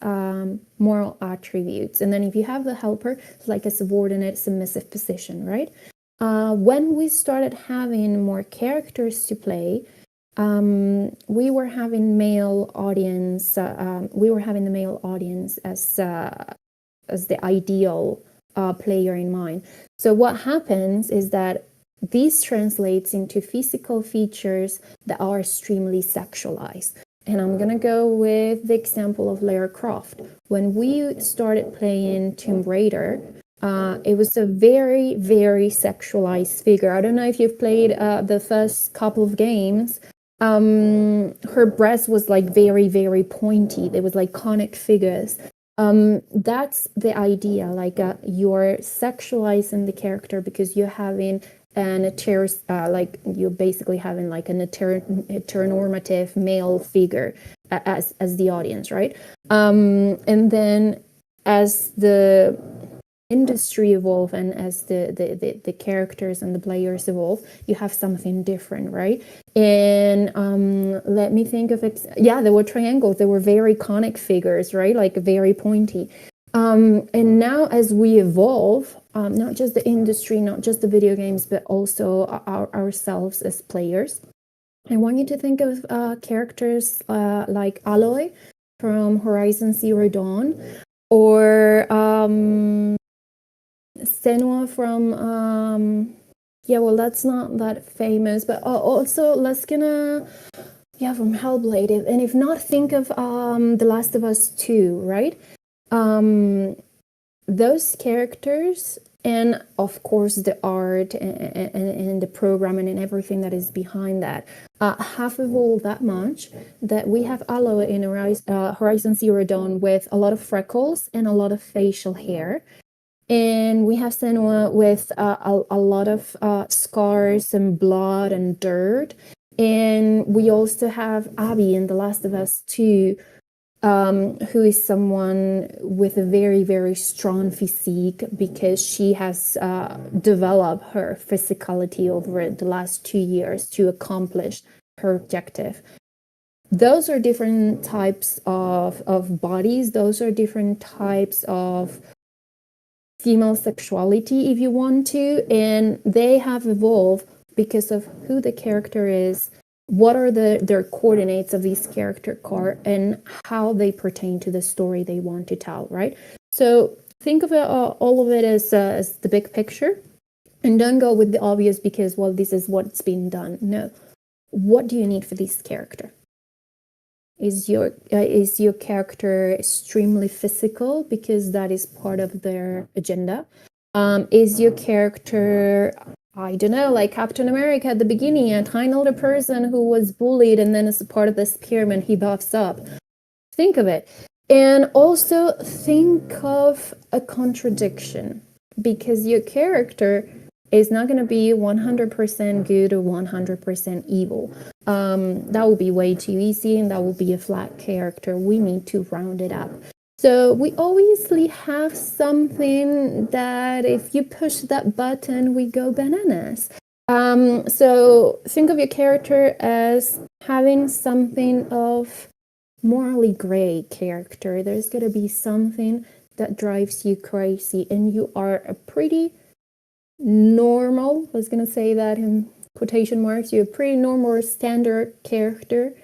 moral attributes. And then if you have the helper, it's like a subordinate, submissive position, right? When we started having more characters to play, we were having male audience. We were having the male audience as the ideal player in mind. So what happens is that this translates into physical features that are extremely sexualized. And I'm gonna go with the example of Lara Croft. When we started playing Tomb Raider, it was a very, very sexualized figure. I don't know if you've played the first couple of games. Her breast was like very, very pointy. There was like conic figures. That's the idea. Like you're sexualizing the character because you're having like you're basically having like an heteronormative male figure as the audience, right? And then as the industry evolve and as the characters and the players evolve, you have something different, right? And let me think of it. Yeah, there were triangles. They were very conic figures, right? Like very pointy. And now as we evolve, not just the industry, not just the video games, but also ourselves as players, I want you to think of characters like Aloy from Horizon Zero Dawn, or Senua from yeah, well, that's not that famous, but also from Hellblade. And if not, think of The Last of Us 2, right? Those characters, and of course the art and the programming and everything that is behind that, have evolved that much that we have Aloy in Horizon Zero Dawn with a lot of freckles and a lot of facial hair. And we have Senua with a lot of scars and blood and dirt. And we also have Abby in The Last of Us 2, who is someone with a very, very strong physique because she has developed her physicality over the last 2 years to accomplish her objective. Those are different types of bodies. Those are different types of female sexuality, if you want to, and they have evolved because of who the character is, what are their coordinates of this character card, and how they pertain to the story they want to tell, right? So think of it, all of it as the big picture, and don't go with the obvious because, well, this is what's been done. No, what do you need for this character? Is your character extremely physical because that is part of their agenda? Is your character, I don't know, like Captain America at the beginning, a tiny little person who was bullied, and then as a part of this pyramid, he buffs up? Think of it. And also think of a contradiction, because your character is not going to be 100% good or 100% evil. That would be way too easy, and that would be a flat character. We need to round it up. So we obviously have something that if you push that button, we go bananas. So think of your character as having something of morally gray character. There's going to be something that drives you crazy, and you are a pretty normal, I was going to say that in quotation marks, you're a pretty normal or standard character.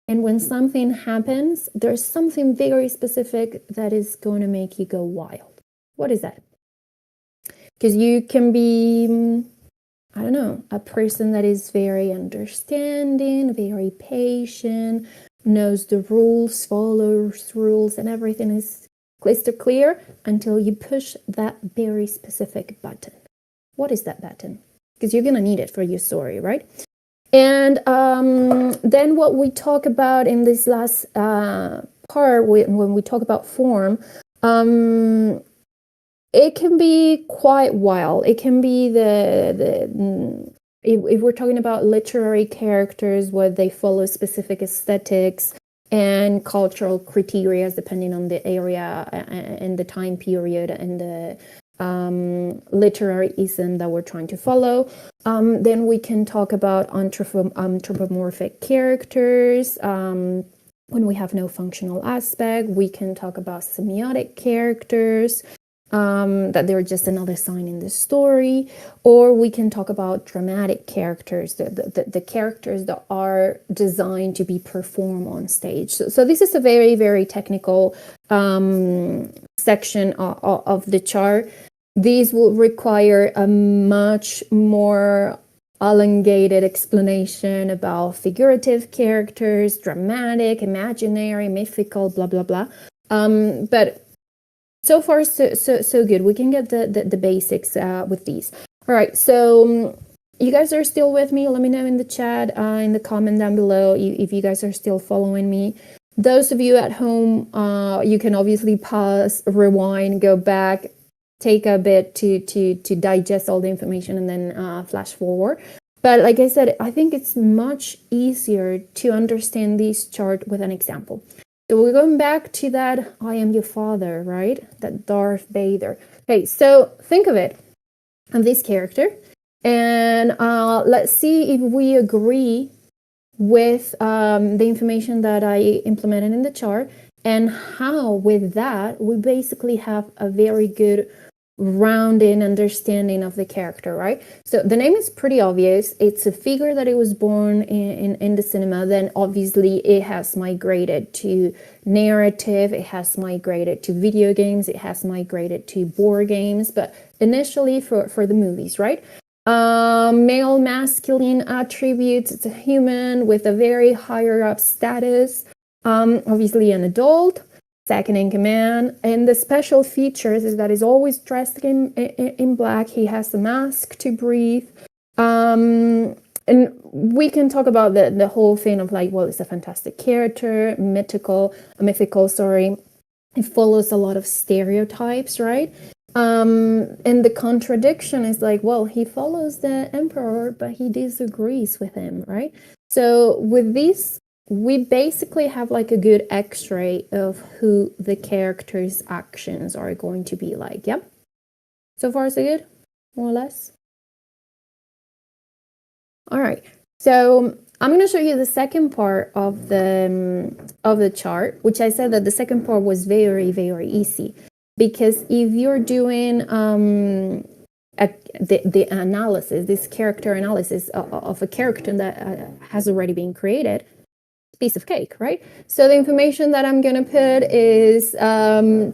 And when something happens, there's something very specific that is going to make you go wild. What is that? Because you can be, I don't know, a person that is very understanding, very patient, knows the rules, follows rules, and everything is crystal clear until you push that very specific button. What is that button? Because you're going to need it for your story, right? And then what we talk about in this last part, when we talk about form, it can be quite wild. It can be if we're talking about literary characters, where they follow specific aesthetics and cultural criteria depending on the area and the time period and the literary ism that we're trying to follow. Then we can talk about anthropomorphic characters. When we have no functional aspect, we can talk about semiotic characters, that they're just another sign in the story. Or we can talk about dramatic characters, the characters that are designed to be performed on stage. So this is a very, very technical section of the chart. These will require a much more elongated explanation about figurative characters, dramatic, imaginary, mythical, blah, blah, blah. But so far, so good. We can get the basics with these. All right, so you guys are still with me. Let me know in the chat, in the comment down below, if you guys are still following me. Those of you at home, you can obviously pause, rewind, go back, take a bit to digest all the information, and then flash forward. But like I said, I think it's much easier to understand this chart with an example. So we're going back to that I am your father, right? That Darth Vader. Okay, so think of it, of this character, and let's see if we agree with the information that I implemented in the chart, and how with that we basically have a very good rounded understanding of the character, right? So the name is pretty obvious. It's a figure that it was born in the cinema. Then obviously it has migrated to narrative, it has migrated to video games, it has migrated to board games, but initially for the movies, right? Male masculine attributes. It's a human with a very higher up status, obviously an adult, second in command. And the special features is that he's always dressed in black. He has a mask to breathe. And we can talk about the whole thing of like, well, it's a fantastic character, mythical. It follows a lot of stereotypes, right? And the contradiction is like, well, he follows the emperor, but he disagrees with him, right? So with this, we basically have like a good x-ray of who the character's actions are going to be like. Yep. So far so good, more or less. All right. So I'm going to show you the second part of the chart, which I said that the second part was very, very easy. Because if you're doing the analysis, this character analysis of a character that has already been created, piece of cake, right? So the information that I'm gonna put is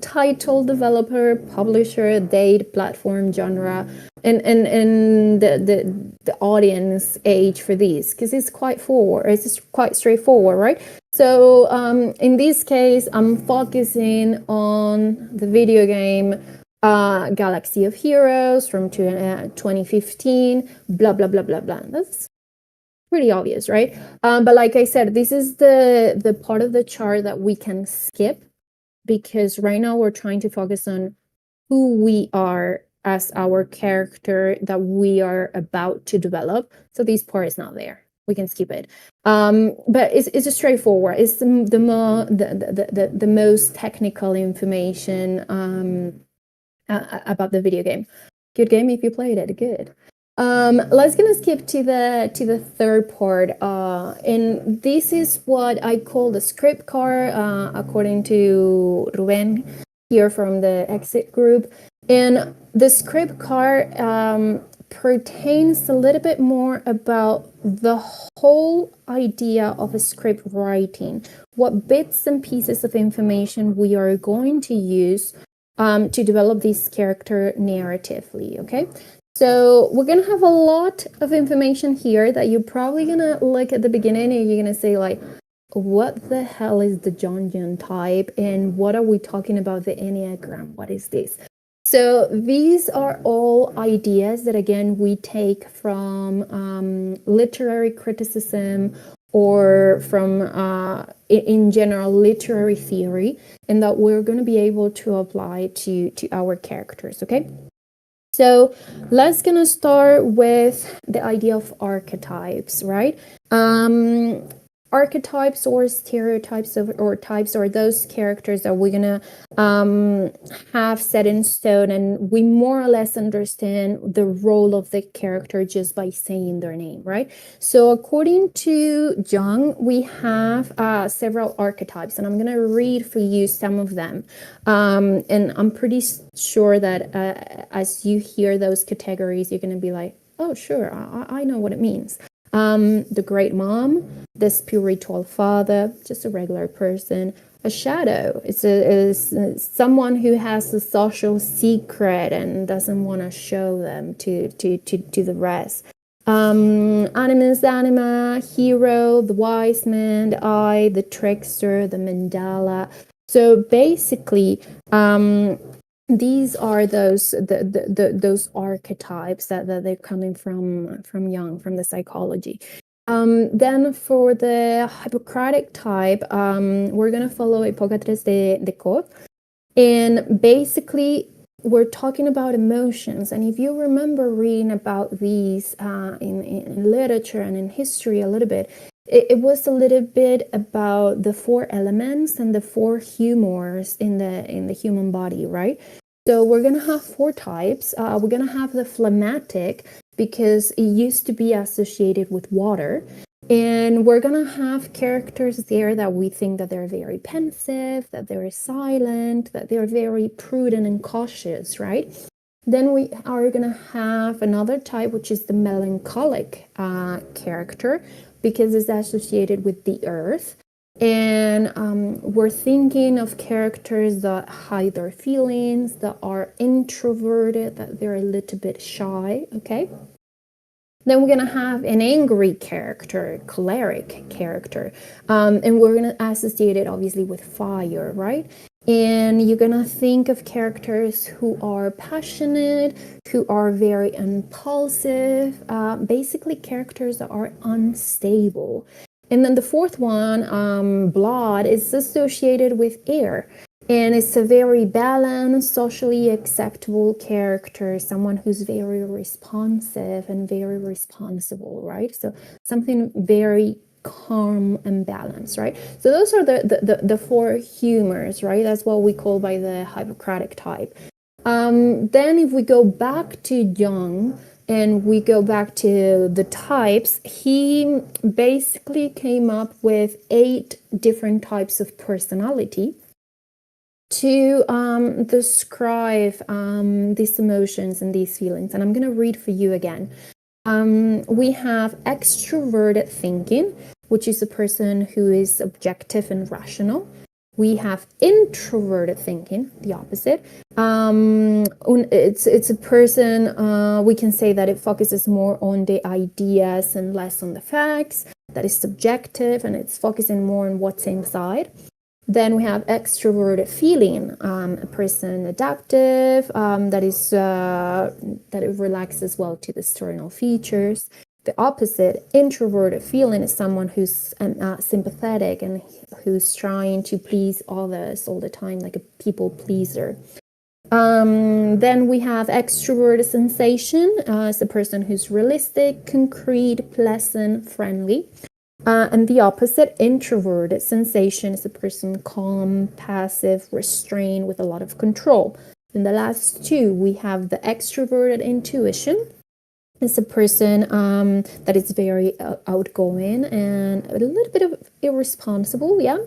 title, developer, publisher, date, platform, genre, and the audience age for these, because it's quite straightforward, right? So in this case, I'm focusing on the video game Galaxy of Heroes from 2015, blah blah blah blah blah. That's pretty obvious, right? But like I said, this is the part of the chart that we can skip, because right now we're trying to focus on who we are as our character that we are about to develop. So this part is not there. We can skip it. But it's just straightforward. It's the most technical information about the video game. Good game if you played it. Good. Let's gonna skip to the third part, and this is what I call the script card, according to Ruben here from the Exit group. And the script card pertains a little bit more about the whole idea of a script writing, what bits and pieces of information we are going to use to develop this character narratively, okay? So we're gonna have a lot of information here that you're probably gonna look at the beginning and you're gonna say like, what the hell is the Jungian type, and what are we talking about the Enneagram? What is this? So these are all ideas that, again, we take from literary criticism or from, in general, literary theory, and that we're going to be able to apply to our characters, okay? So let's gonna start with the idea of archetypes, right? Archetypes or stereotypes or types are those characters that we're gonna have set in stone, and we more or less understand the role of the character just by saying their name, right? So according to Jung, we have several archetypes, and I'm gonna read for you some of them. And I'm pretty sure that as you hear those categories, you're gonna be like, oh, sure, I know what it means. The great mom, the spiritual father, just a regular person. A shadow is someone who has a social secret and doesn't want to show them to the rest. Animus anima, hero, the wise man, the eye, the trickster, the mandala. So basically, these are those archetypes that they're coming from Jung, from the psychology. Then for the Hippocratic type, we're gonna follow Hippocrates de Caux, and basically we're talking about emotions. And if you remember reading about these in literature and in history a little bit, it was a little bit about the four elements and the four humors in the human body, right? So we're gonna have four types. We're gonna have the phlegmatic, because it used to be associated with water. And we're gonna have characters there that we think that they're very pensive, that they're silent, that they're very prudent and cautious, right? Then we are gonna have another type, which is the melancholic character, because it's associated with the earth. And we're thinking of characters that hide their feelings, that are introverted, that they're a little bit shy, okay? Then we're gonna have an angry character, choleric character, and we're gonna associate it obviously with fire, right? And you're gonna think of characters who are passionate, who are very impulsive, basically characters that are unstable. And then the fourth one, blood, is associated with air. And it's a very balanced, socially acceptable character, someone who's very responsive and very responsible, right? So something very calm and balanced, right? So those are the four humors, right? That's what we call by the Hippocratic type. Then if we go back to Jung, and we go back to the types, he basically came up with 8 different types of personality to describe these emotions and these feelings. And I'm going to read for you again. We have extroverted thinking, which is a person who is objective and rational. We have introverted thinking, the opposite. It's a person, we can say that it focuses more on the ideas and less on the facts. That is subjective, and it's focusing more on what's inside. Then we have extroverted feeling, a person adaptive, that it relaxes well to the external features. The opposite, introverted feeling, is someone who's sympathetic and who's trying to please others all the time, like a people pleaser. Then we have extroverted sensation, as a person who's realistic, concrete, pleasant, friendly. And the opposite, introverted sensation, is a person calm, passive, restrained, with a lot of control. In the last two, we have the extroverted intuition. It's a person that is very outgoing and a little bit of irresponsible, yeah.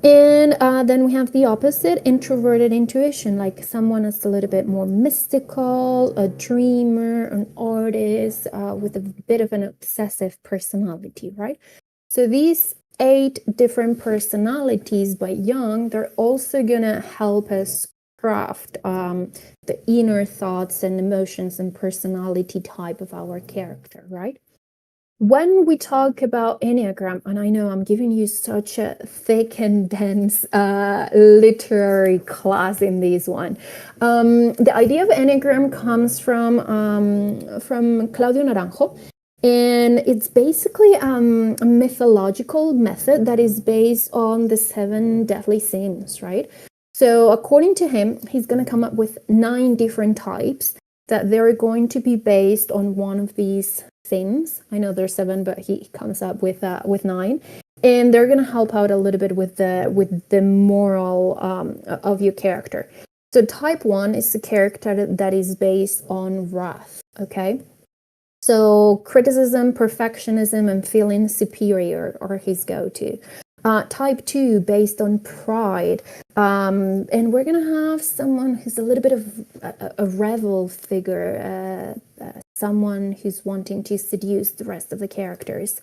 And then we have the opposite, introverted intuition, like someone that's a little bit more mystical, a dreamer, an artist, with a bit of an obsessive personality, right? So these 8 different personalities by Jung, they're also gonna help us craft the inner thoughts and emotions and personality type of our character, right? When we talk about Enneagram, and I know I'm giving you such a thick and dense literary class in this one. The idea of Enneagram comes from Claudio Naranjo, and it's basically a mythological method that is based on the 7 deadly sins, right? So according to him, he's going to come up with 9 different types that they're going to be based on one of these sins. I know there's 7, but he comes up with 9, and they're going to help out a little bit with the moral of your character. So type 1 is a character that is based on wrath. Okay. So criticism, perfectionism, and feeling superior are his go-to. Type 2, based on pride. And we're going to have someone who's a little bit of a rebel figure, someone who's wanting to seduce the rest of the characters.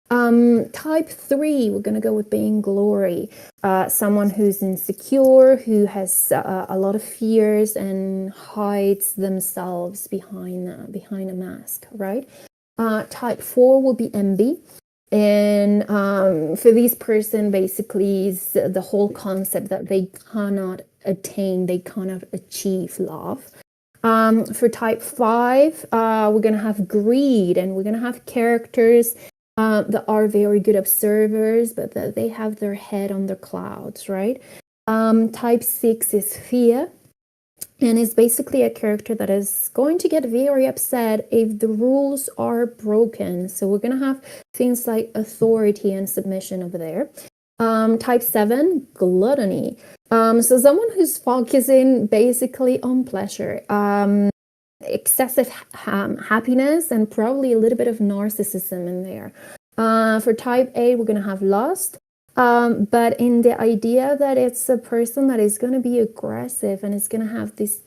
Type 3, we're going to go with vainglory. Someone who's insecure, who has a lot of fears and hides themselves behind a mask, right? Type 4 will be envy. And for this person, basically, is the whole concept that they cannot attain, they cannot achieve love. For type 5, we're going to have greed, and we're going to have characters that are very good observers, but that they have their head on the clouds, right? Type 6 is fear, and it's basically a character that is going to get very upset if the rules are broken. So we're going to have things like authority and submission over there. Type 7, gluttony. So someone who's focusing basically on pleasure, excessive happiness, and probably a little bit of narcissism in there. For type 8, we're going to have lust. But in the idea that it's a person that is going to be aggressive and is going to have these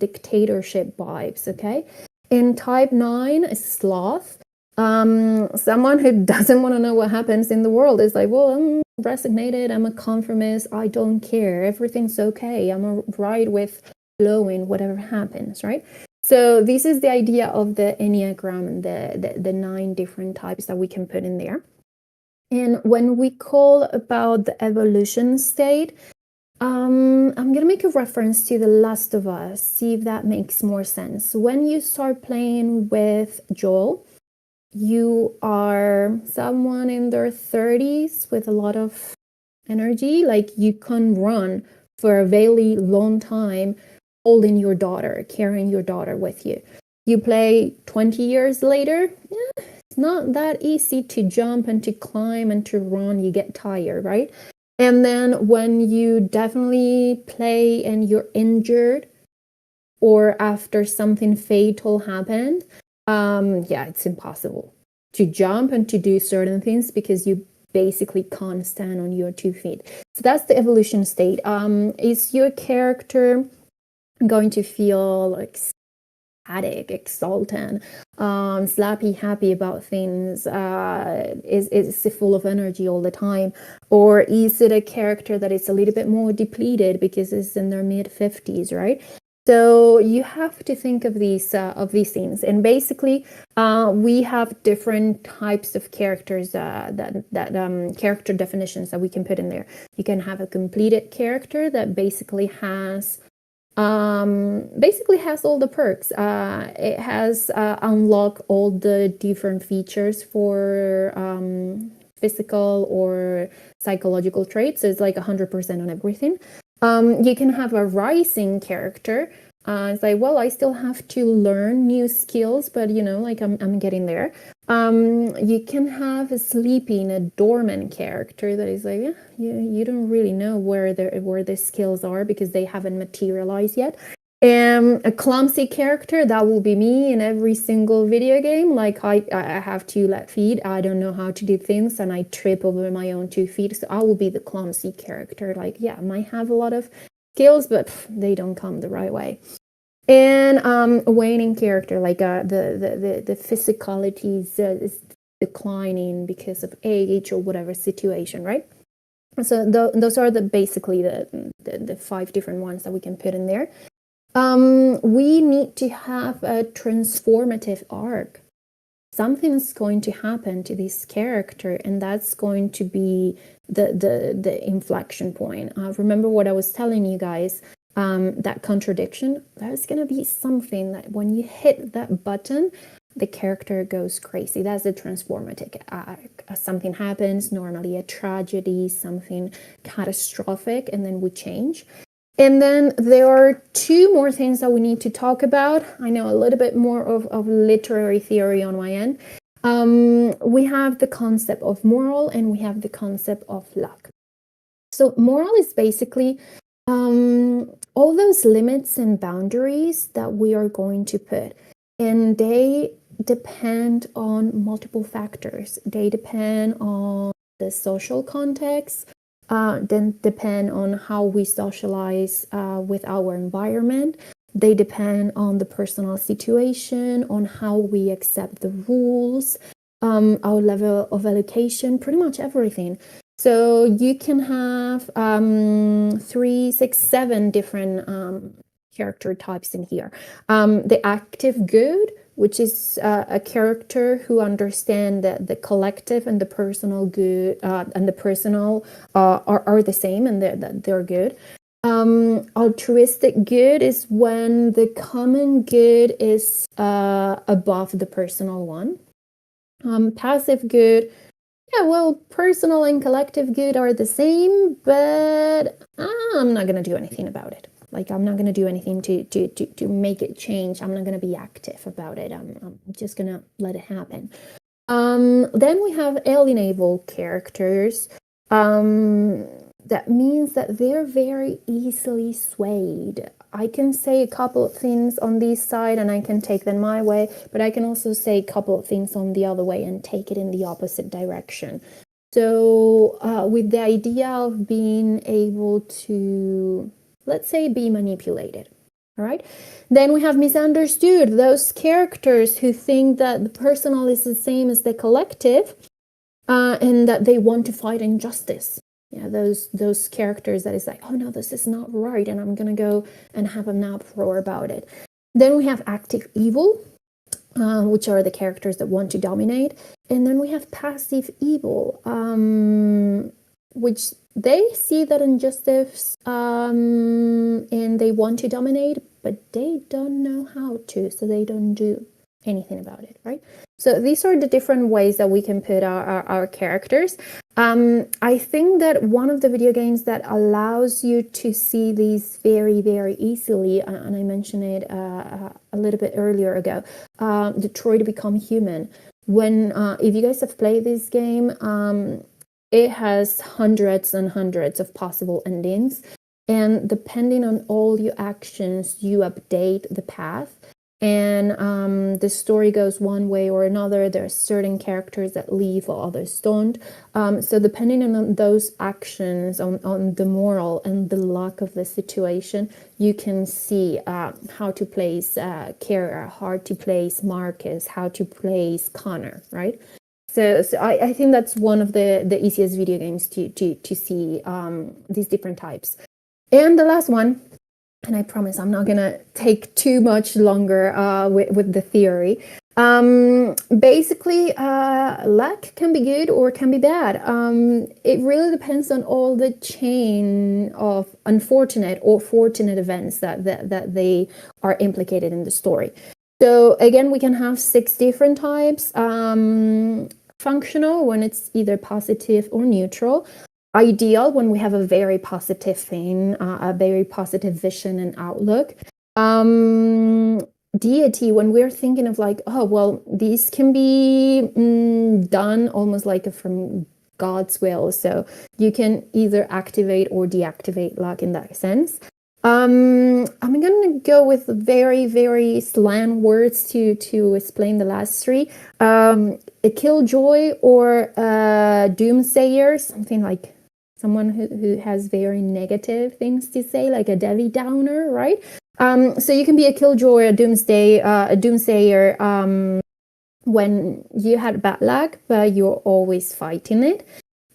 dictatorship vibes, okay? In type 9 is sloth. Someone who doesn't want to know what happens in the world is like, well, I'm resignated, I'm a conformist, I don't care, everything's okay, I'm all right with flowing, whatever happens, right? So this is the idea of the Enneagram and the 9 different types that we can put in there. And when we call about the evolution state, I'm going to make a reference to The Last of Us, see if that makes more sense. When you start playing with Joel, you are someone in their 30s with a lot of energy, like you can run for a very long time holding your daughter, carrying your daughter with you. You play 20 years later, it's not that easy to jump and to climb and to run. You get tired, right? And then when you definitely play and you're injured, or after something fatal happened, it's impossible to jump and to do certain things because you basically can't stand on your 2 feet. So that's the evolution state. Is your character going to feel like ecstatic, exultant, slappy, happy about things? Is it full of energy all the time? Or is it a character that is a little bit more depleted because it's in their mid-50s, right? So you have to think of these things, and basically, we have different types of characters that character definitions that we can put in there. You can have a completed character that basically has all the perks. It has unlocked all the different features for physical or psychological traits. So it's like 100% on everything. You can have a rising character. It's like, well, I still have to learn new skills, but like I'm getting there. You can have a sleeping, a dormant character that is like, yeah, you don't really know where the skills are because they haven't materialized yet. A clumsy character, that will be me in every single video game. Like I have 2 left feet. I don't know how to do things, and I trip over my own 2 feet. So I will be the clumsy character. Like, yeah, I might have a lot of skills, but they don't come the right way. And a waning character, like the physicality is declining because of age or whatever situation, right? So those are basically the 5 different ones that we can put in there. We need to have a transformative arc. Something's going to happen to this character, and that's going to be the inflection point. Remember what I was telling you guys, that contradiction? There's going to be something that when you hit that button, the character goes crazy. That's the transformative arc. Something happens, normally a tragedy, something catastrophic, and then we change. And then there are 2 more things that we need to talk about. I know a little bit more of literary theory on my end. We have the concept of moral, and we have the concept of luck. So moral is basically all those limits and boundaries that we are going to put. And they depend on multiple factors. They depend on the social context, then depend on how we socialize with our environment. They depend on the personal situation, on how we accept the rules, our level of education, pretty much everything. So you can have 3, 6, 7 different character types in here. The active good, which is a character who understands that the collective and the personal good and the personal are the same, and they're good. Altruistic good is when the common good is above the personal one. Passive good, yeah, well, personal and collective good are the same, but I'm not going to do anything about it. Like, I'm not going to do anything to make it change. I'm not going to be active about it. I'm just going to let it happen. Then we have alienable characters. That means that they're very easily swayed. I can say a couple of things on this side and I can take them my way, but I can also say a couple of things on the other way and take it in the opposite direction. So with the idea of being able to, let's say, be manipulated. All right. Then we have misunderstood, those characters who think that the personal is the same as the collective, and that they want to fight injustice. Yeah, those characters that is like, oh no, this is not right, and I'm gonna go and have an uproar about it. Then we have active evil, which are the characters that want to dominate. And then we have passive evil, which they see that injustice and they want to dominate, but they don't know how to, so they don't do anything about it, right? So these are the different ways that we can put our characters. I think that one of the video games that allows you to see these very, very easily, and I mentioned it a little bit earlier ago, Detroit Become Human. When if you guys have played this game, it has hundreds and hundreds of possible endings, and depending on all your actions, you update the path. and the story goes one way or another. There are certain characters that leave while others don't. So depending on those actions, on the moral and the luck of the situation, you can see how to place Kara, how to place Marcus, how to place Connor, right? So I think that's one of the easiest video games to see these different types. And the last one, and I promise I'm not gonna take too much longer with the theory. Basically, luck can be good or can be bad. It really depends on all the chain of unfortunate or fortunate events that they are implicated in the story. So again, we can have 6 different types. Functional, when it's either positive or neutral. Ideal, when we have a very positive thing, a very positive vision and outlook. Deity, when we're thinking of like, oh, well, these can be done almost like from God's will. So you can either activate or deactivate luck in that sense. I'm gonna go with very, very slang words to explain the last 3. A killjoy or a doomsayer, something like someone who has very negative things to say, like a Debbie Downer, right? So you can be a killjoy, a doomsayer when you had bad luck, but you're always fighting it.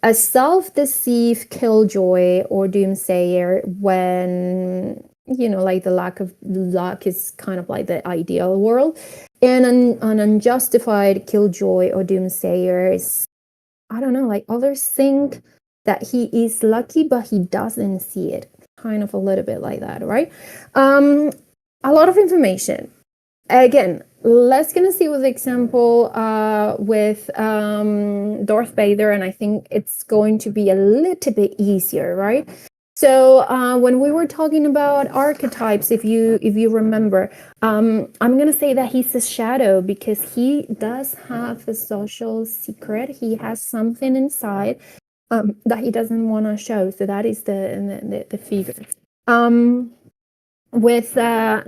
A self-deceived killjoy or doomsayer when, you know, like the lack of luck is kind of like the ideal world. And an unjustified killjoy or doomsayer is, I don't know, like others think that he is lucky, but he doesn't see it. Kind of a little bit like that, right? A lot of information. Again, let's gonna see with the example with Darth Vader, and I think it's going to be a little bit easier, right? So when we were talking about archetypes, if you remember, I'm gonna say that he's a shadow because he does have a social secret. He has something inside that he doesn't want to show. So that is the figure. With the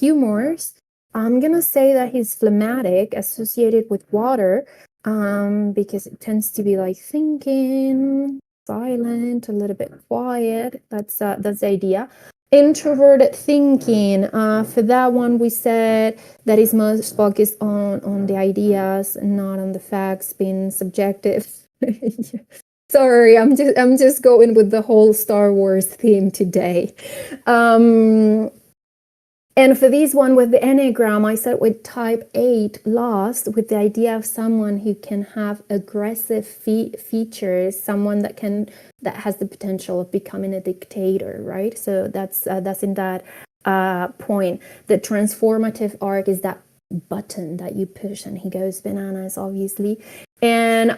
humors, I'm gonna say that he's phlegmatic, associated with water, because it tends to be like thinking, silent, a little bit quiet. That's the idea. Introverted thinking. For that one, we said that is most focused on the ideas, not on the facts, being subjective. Sorry, I'm just going with the whole Star Wars theme today. And for this one with the Enneagram, I said with type 8 lost, with the idea of someone who can have aggressive features, someone that has the potential of becoming a dictator, right? So that's in that point. The transformative arc is that button that you push and he goes bananas, obviously. And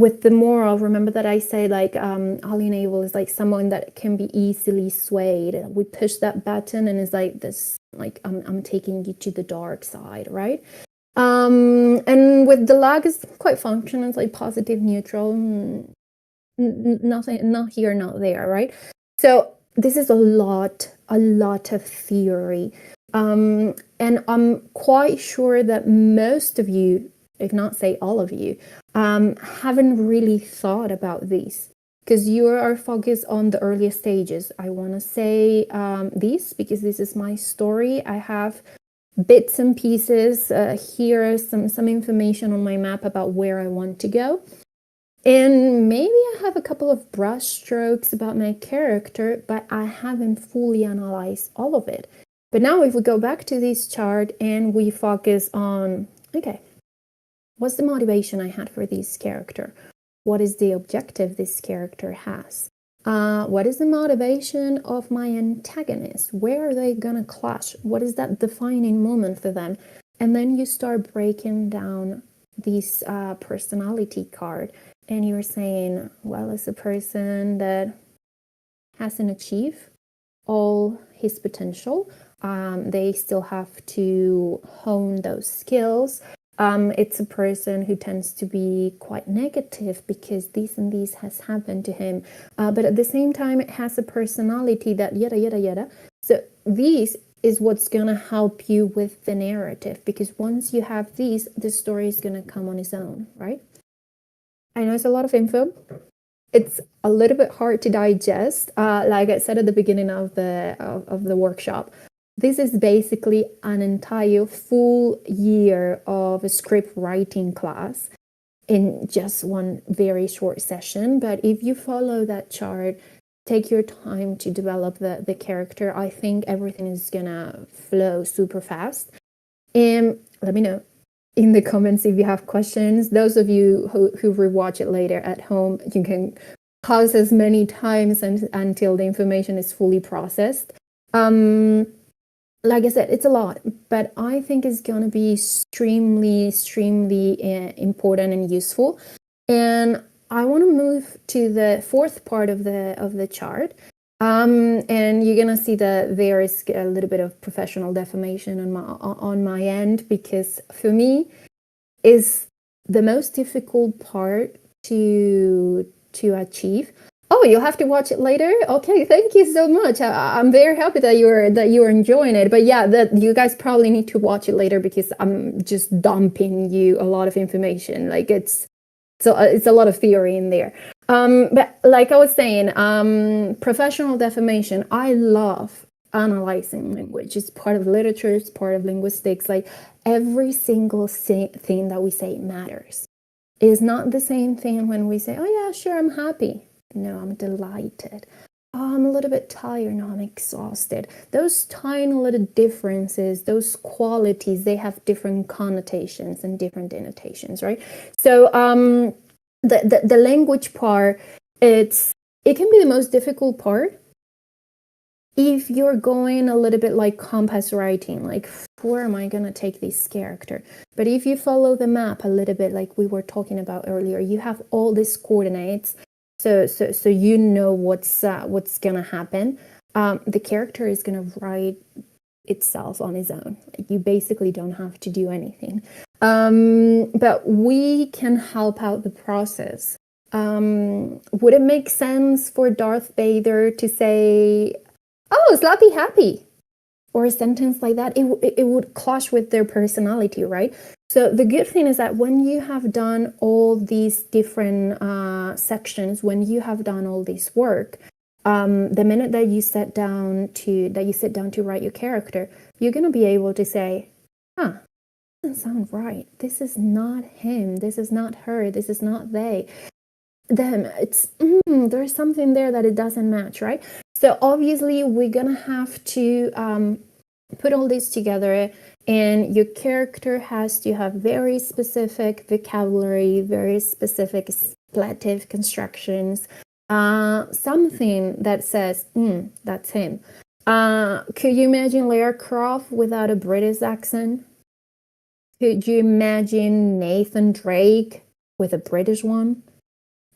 with the moral, remember that I say like alienable is like someone that can be easily swayed. We push that button and it's like this, like I'm taking you to the dark side, right? And with the lag is quite functional. It's like positive, neutral, nothing, not here, not there, right? So this is a lot of theory. And I'm quite sure that most of you, if not say all of you, haven't really thought about these because you are focused on the earliest stages. I want to say this because this is my story. I have bits and pieces here, some information on my map about where I want to go. And maybe I have a couple of brush strokes about my character, but I haven't fully analyzed all of it. But now if we go back to this chart and we focus on, okay, what's the motivation I had for this character? What is the objective this character has? What is the motivation of my antagonist? Where are they gonna clash? What is that defining moment for them? And then you start breaking down this personality card and you're saying, well, it's a person that hasn't achieved all his potential. They still have to hone those skills. It's a person who tends to be quite negative because this and this has happened to him. But at the same time, it has a personality that yada, yada, yada. So these is what's going to help you with the narrative, because once you have these, the story is going to come on its own, right? I know it's a lot of info. It's a little bit hard to digest. Like I said at the beginning of the workshop, this is basically an entire full year of a script writing class in just one very short session. But if you follow that chart, take your time to develop the character, I think everything is gonna flow super fast. And let me know in the comments if you have questions. Those of you who rewatch it later at home, you can pause as many times until the information is fully processed. Like I said, it's a lot, but I think it's going to be extremely important and useful. And I want to move to the fourth part of the chart. And you're gonna see that there is a little bit of professional defamation on my end, because for me is the most difficult part to achieve. Oh, you'll have to watch it later. Okay, thank you so much. I'm very happy that you're enjoying it. But yeah, that you guys probably need to watch it later, because I'm just dumping you a lot of information. Like it's a lot of theory in there. But like I was saying, professional defamation, I love analyzing language. It's part of literature, it's part of linguistics. Like every single thing that we say matters. It's not the same thing when we say, oh yeah, sure, I'm happy. No, I'm delighted. Oh, I'm a little bit tired. No, I'm exhausted. Those tiny little differences, those qualities, they have different connotations and different denotations, right? So the language part, it can be the most difficult part if you're going a little bit like compass writing, like where am I going to take this character? But if you follow the map a little bit, like we were talking about earlier, you have all these coordinates, so you know what's gonna happen. The character is gonna write itself on its own. You basically don't have to do anything. But we can help out the process. Would it make sense for Darth Vader to say, "Oh, slappy happy," or a sentence like that? It would clash with their personality, right? So the good thing is that when you have done all these different sections, when you have done all this work, the minute that you sit down to write your character, you're gonna be able to say, "Huh, doesn't sound right. This is not him. This is not her. This is not they." Them. It's there's something there that it doesn't match, right? So obviously we're gonna have to put all this together, and your character has to have very specific vocabulary, very specific expletive constructions, something that says, that's him. Could you imagine Lara Croft without a British accent? Could you imagine Nathan Drake with a British one?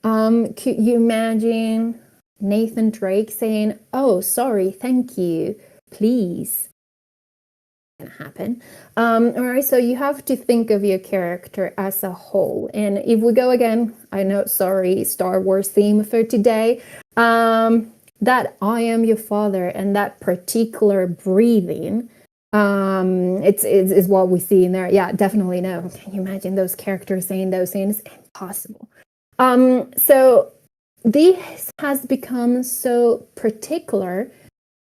Could you imagine Nathan Drake saying, "Oh, sorry, thank you, please"? Happen. All right, so you have to think of your character as a whole. And if we go again, I know, sorry, Star Wars theme for today, that "I am your father" and that particular breathing, it's what we see in there. Yeah, definitely no. Can you imagine those characters saying those things? Impossible. So this has become so particular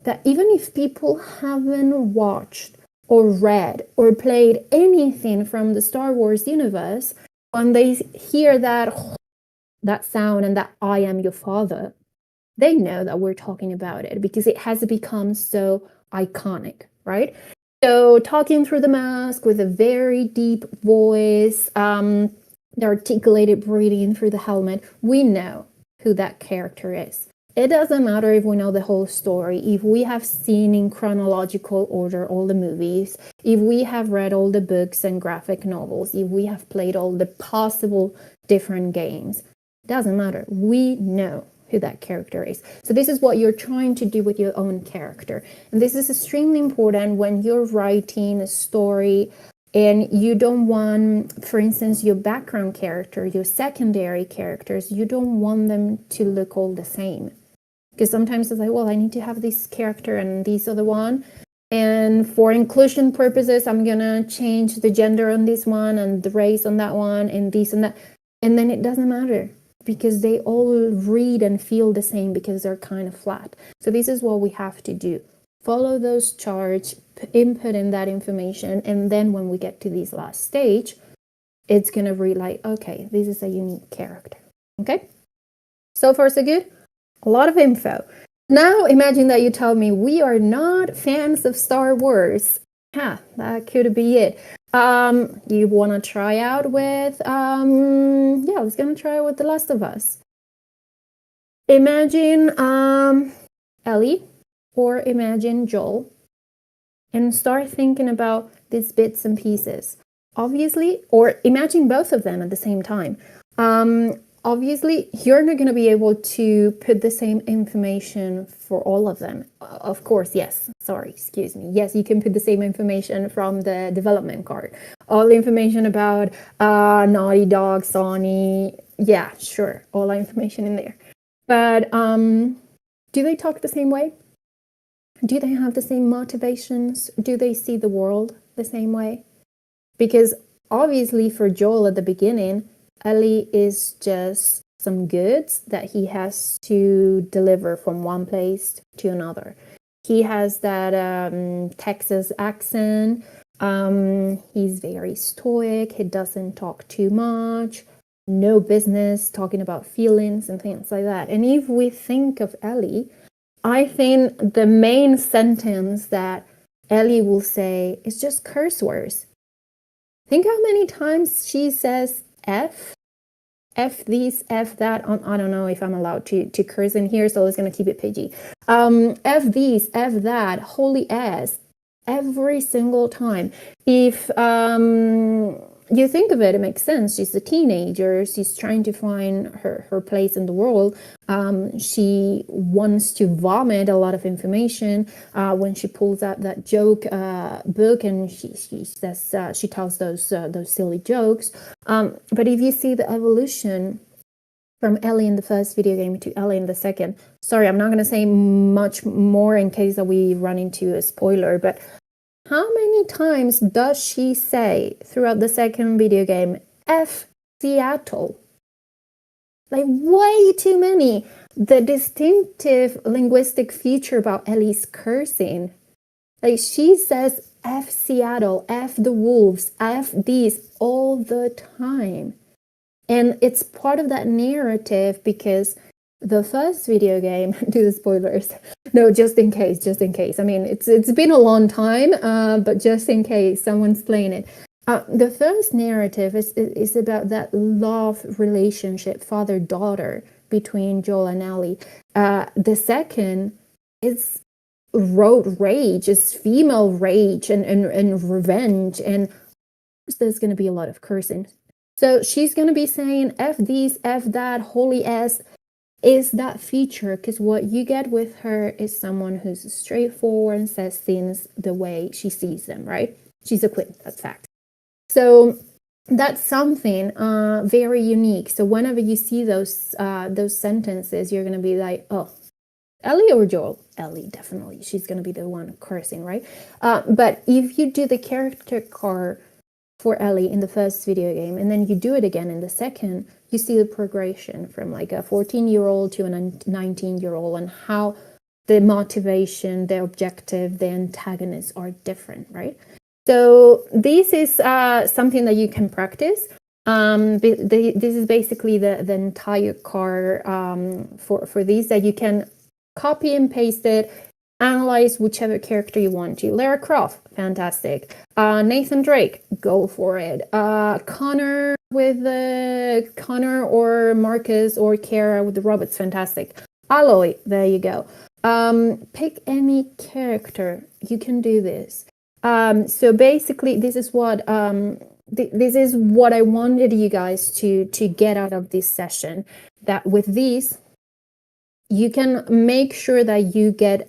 that even if people haven't watched or read or played anything from the Star Wars universe, when they hear that sound and that "I am your father," they know that we're talking about it, because it has become so iconic, right? So talking through the mask with a very deep voice, the articulated breathing through the helmet, we know who that character is. It doesn't matter if we know the whole story, if we have seen in chronological order all the movies, if we have read all the books and graphic novels, if we have played all the possible different games. It doesn't matter. We know who that character is. So this is what you're trying to do with your own character. And this is extremely important when you're writing a story and you don't want, for instance, your background character, your secondary characters, you don't want them to look all the same. Because sometimes it's like, well, I need to have this character and this other one. And for inclusion purposes, I'm gonna change the gender on this one and the race on that one and this and that. And then it doesn't matter because they all read and feel the same because they're kind of flat. So this is what we have to do. Follow those charts, input in that information, and then when we get to this last stage, it's gonna read like, okay, this is a unique character. Okay? So far so good? A lot of info. Now imagine that you tell me we are not fans of Star Wars. That could be it. You want to try out with, let's gonna try with The Last of Us. Imagine Ellie or imagine Joel and start thinking about these bits and pieces. Obviously, or imagine both of them at the same time. Obviously, you're not going to be able to put the same information for all of them. Of course, yes. Sorry, excuse me. Yes, you can put the same information from the development card. All the information about Naughty Dog, Sony. Yeah, sure. All the information in there. But do they talk the same way? Do they have the same motivations? Do they see the world the same way? Because obviously for Joel at the beginning, Ellie is just some goods that he has to deliver from one place to another. He has that Texas accent. He's very stoic. He doesn't talk too much. No business talking about feelings and things like that. And if we think of Ellie, I think the main sentence that Ellie will say is just curse words. Think how many times she says F this, F that. I don't know if I'm allowed to curse in here, so I was going to keep it PG. F this, F that, holy ass, every single time. If you think of it, it makes sense. She's a teenager. She's trying to find her place in the world. She wants to vomit a lot of information when she pulls out that joke book and she says she tells those silly jokes. But if you see the evolution from Ellie in the first video game to Ellie in the second, sorry, I'm not going to say much more in case that we run into a spoiler, but how many times does she say throughout the second video game, F Seattle? Like way too many. The distinctive linguistic feature about Ellie's cursing. Like she says F Seattle, F the wolves, F these all the time. And it's part of that narrative because the first video game, do the spoilers. No, just in case. I mean, it's been a long time, but just in case someone's playing it. The first narrative is about that love relationship, father-daughter, between Joel and Ellie. The second is road rage, is female rage and revenge, and there's going to be a lot of cursing. So she's going to be saying F these, F that, holy ass, is that feature, because what you get with her is someone who's straightforward and says things the way she sees them, right? She's a queen, that's fact. So that's something very unique. So whenever you see those sentences, you're going to be like, oh, Ellie or Joel? Ellie, definitely. She's going to be the one cursing, right? But if you do the character card for Ellie in the first video game, and then you do it again in the second, you see the progression from like a 14-year-old to a 19-year-old and how the motivation, the objective, the antagonists are different, right? So this is something that you can practice. This is basically the entire card for these that you can copy and paste it, analyze whichever character you want to. Lara Croft, fantastic. Nathan Drake, go for it. Connor with Connor or Marcus or Kara with the robots, fantastic. Aloy, there you go. Pick any character. You can do this. So basically, this is what I wanted you guys to get out of this session. That with these, you can make sure that you get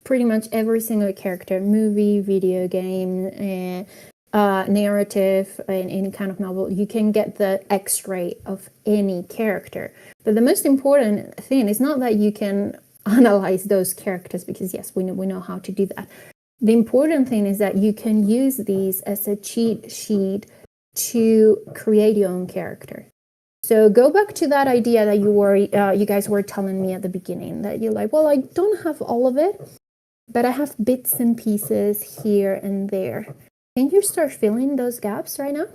pretty much every single character, movie, video game, narrative, and any kind of novel. You can get the X-ray of any character. But the most important thing is not that you can analyze those characters, because yes, we know how to do that. the important thing is that you can use these as a cheat sheet to create your own character. So go back to that idea that you guys were telling me at the beginning, that you're like, well, I don't have all of it, but I have bits and pieces here and there. Can you start filling those gaps right now?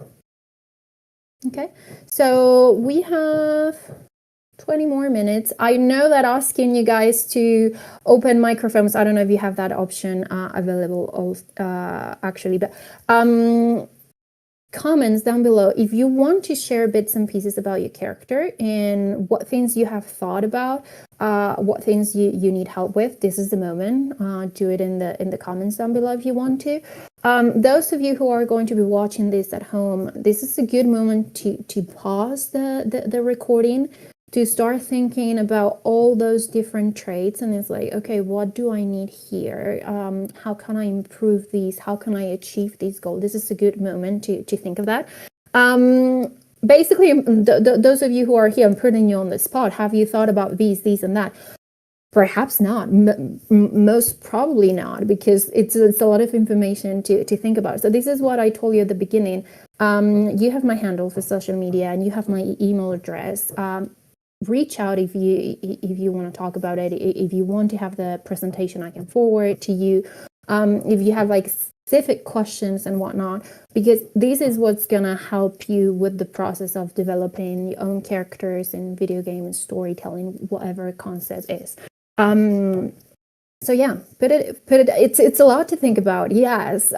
Okay, so we have 20 more minutes. I know that asking you guys to open microphones, I don't know if you have that option available actually, but comments down below if you want to share bits and pieces about your character and what things you have thought about, what things you need help with. This is the moment. Do it in the comments down below if you want to. Those of you who are going to be watching this at home, this is a good moment to pause the recording, to start thinking about all those different traits. And it's like, okay, what do I need here? How can I improve these? How can I achieve these goals? This is a good moment to think of that. Basically, those of you who are here, I'm putting you on the spot. Have you thought about these, and that? Perhaps not. Most probably not, because it's a lot of information to think about. So this is what I told you at the beginning. You have my handle for social media, and you have my email address. Reach out if you want to talk about it. If you want to have the presentation, I can forward to you. If you have like specific questions and whatnot, because this is what's gonna help you with the process of developing your own characters in video games, storytelling, whatever concept is. So yeah, it's a lot to think about. Yes,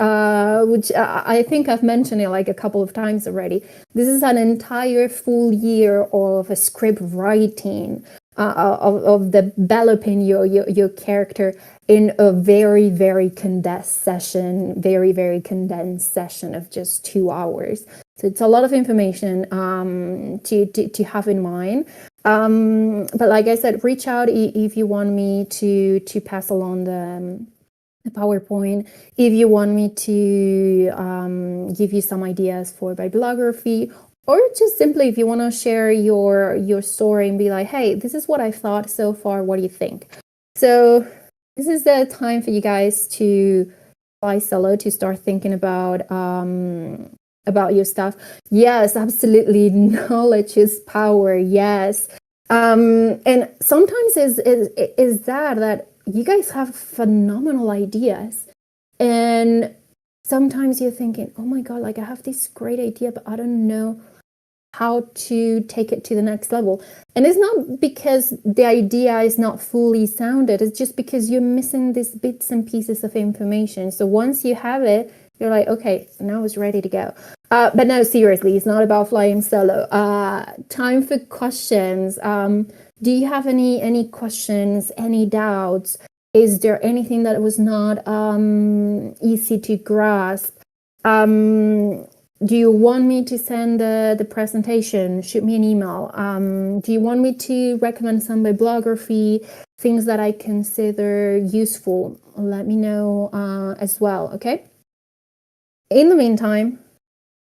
which I think I've mentioned it like a couple of times already. This is an entire full year of a script writing, of developing your character in a very, very condensed session, very condensed session of just 2 hours. So it's a lot of information to have in mind. But like I said, reach out if you want me to pass along the PowerPoint, if you want me to give you some ideas for bibliography, or just simply if you want to share your story and be like, hey, this is what I thought so far, what do you think? So this is the time for you guys to fly solo, to start thinking about your stuff. Yes, absolutely. Knowledge is power. Yes. And sometimes is that you guys have phenomenal ideas, and sometimes you're thinking, oh my God, like I have this great idea, but I don't know how to take it to the next level. And it's not because the idea is not fully sounded, it's just because you're missing these bits and pieces of information. So once you have it, you're like, okay, now it's ready to go. But no, seriously, it's not about flying solo. Time for questions. Do you have any questions, any doubts? Is there anything that was not easy to grasp? Do you want me to send the presentation? Shoot me an email. Do you want me to recommend some bibliography, things that I consider useful? Let me know as well, okay? In the meantime,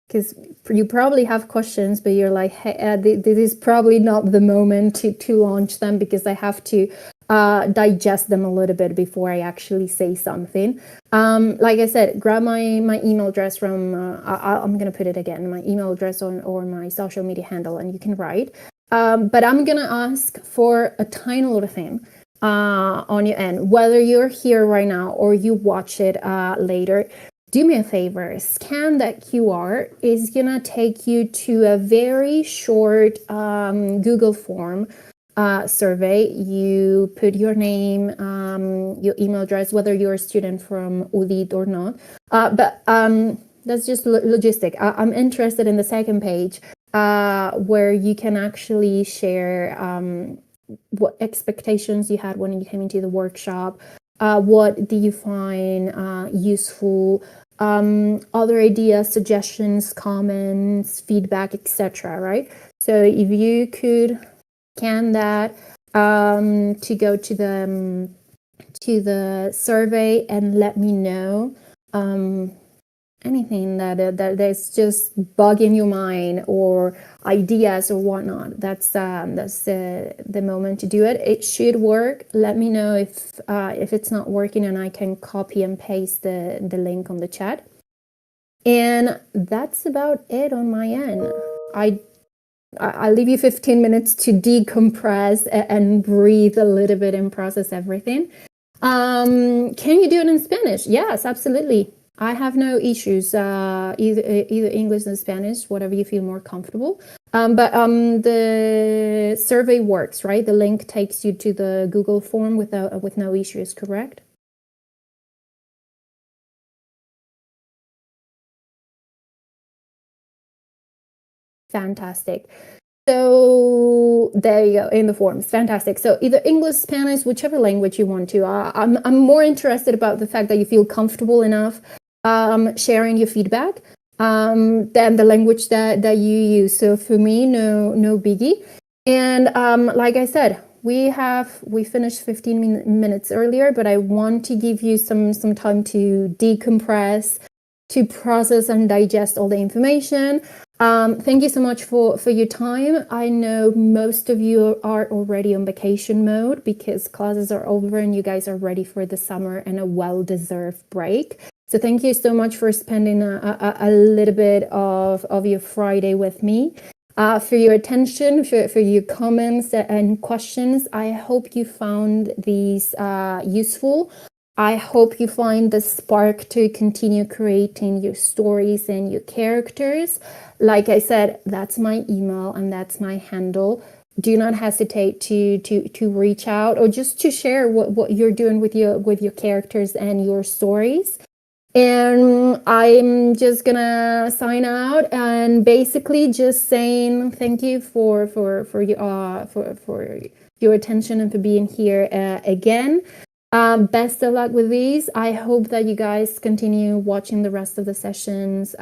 because you probably have questions, but you're like, hey, this is probably not the moment to launch them, because I have to digest them a little bit before I actually say something. Like I said, grab my email address from, I'm going to put it again, my email address or my social media handle, and you can write. But I'm going to ask for a tiny little thing on your end, whether you're here right now or you watch it later. Do me a favor, scan that QR. It's gonna take you to a very short Google form survey. You put your name, your email address, whether you're a student from UDIT or not. But that's just logistic. I'm interested in the second page where you can actually share what expectations you had when you came into the workshop. What do you find useful? Other ideas, suggestions, comments, feedback, etc. Right? So if you could scan that to go to the survey and let me know anything that's just bugging your mind or ideas or whatnot, that's the moment to do it. It should work. Let me know if it's not working, and I can copy and paste the link on the chat. And that's about it on my end. I'll leave you 15 minutes to decompress and breathe a little bit and process everything. Can you do it in Spanish? Yes, absolutely. I have no issues, either English and Spanish, whatever you feel more comfortable. But the survey works, right? The link takes you to the Google form with no issues, correct? Fantastic. So there you go, in the forms. Fantastic. So either English, Spanish, whichever language you want to. I'm more interested about the fact that you feel comfortable enough sharing your feedback than the language that you use. So for me, no biggie. And like I said, we finished 15 minutes earlier, but I want to give you some time to decompress, to process and digest all the information. Thank you so much for your time. I know most of you are already on vacation mode because classes are over and you guys are ready for the summer and a well-deserved break. So thank you so much for spending a little bit of your Friday with me. For your attention, for your comments and questions. I hope you found these useful. I hope you find the spark to continue creating your stories and your characters. Like I said, that's my email and that's my handle. Do not hesitate to reach out or just to share what you're doing with your characters and your stories. And I'm just gonna sign out and basically just saying thank you for your attention and for being here again. Best of luck with these. I hope that you guys continue watching the rest of the sessions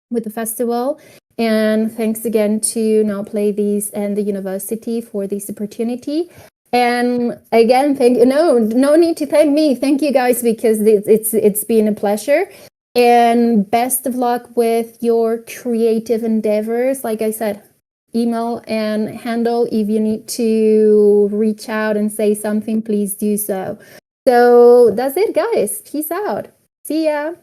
with the festival. And thanks again to Now Play These and the university for this opportunity. And again, thank you. No need to thank me. Thank you guys because it's been a pleasure. And best of luck with your creative endeavors. Like I said, email and handle. If you need to reach out and say something, please do so. So that's it, guys. Peace out. See ya.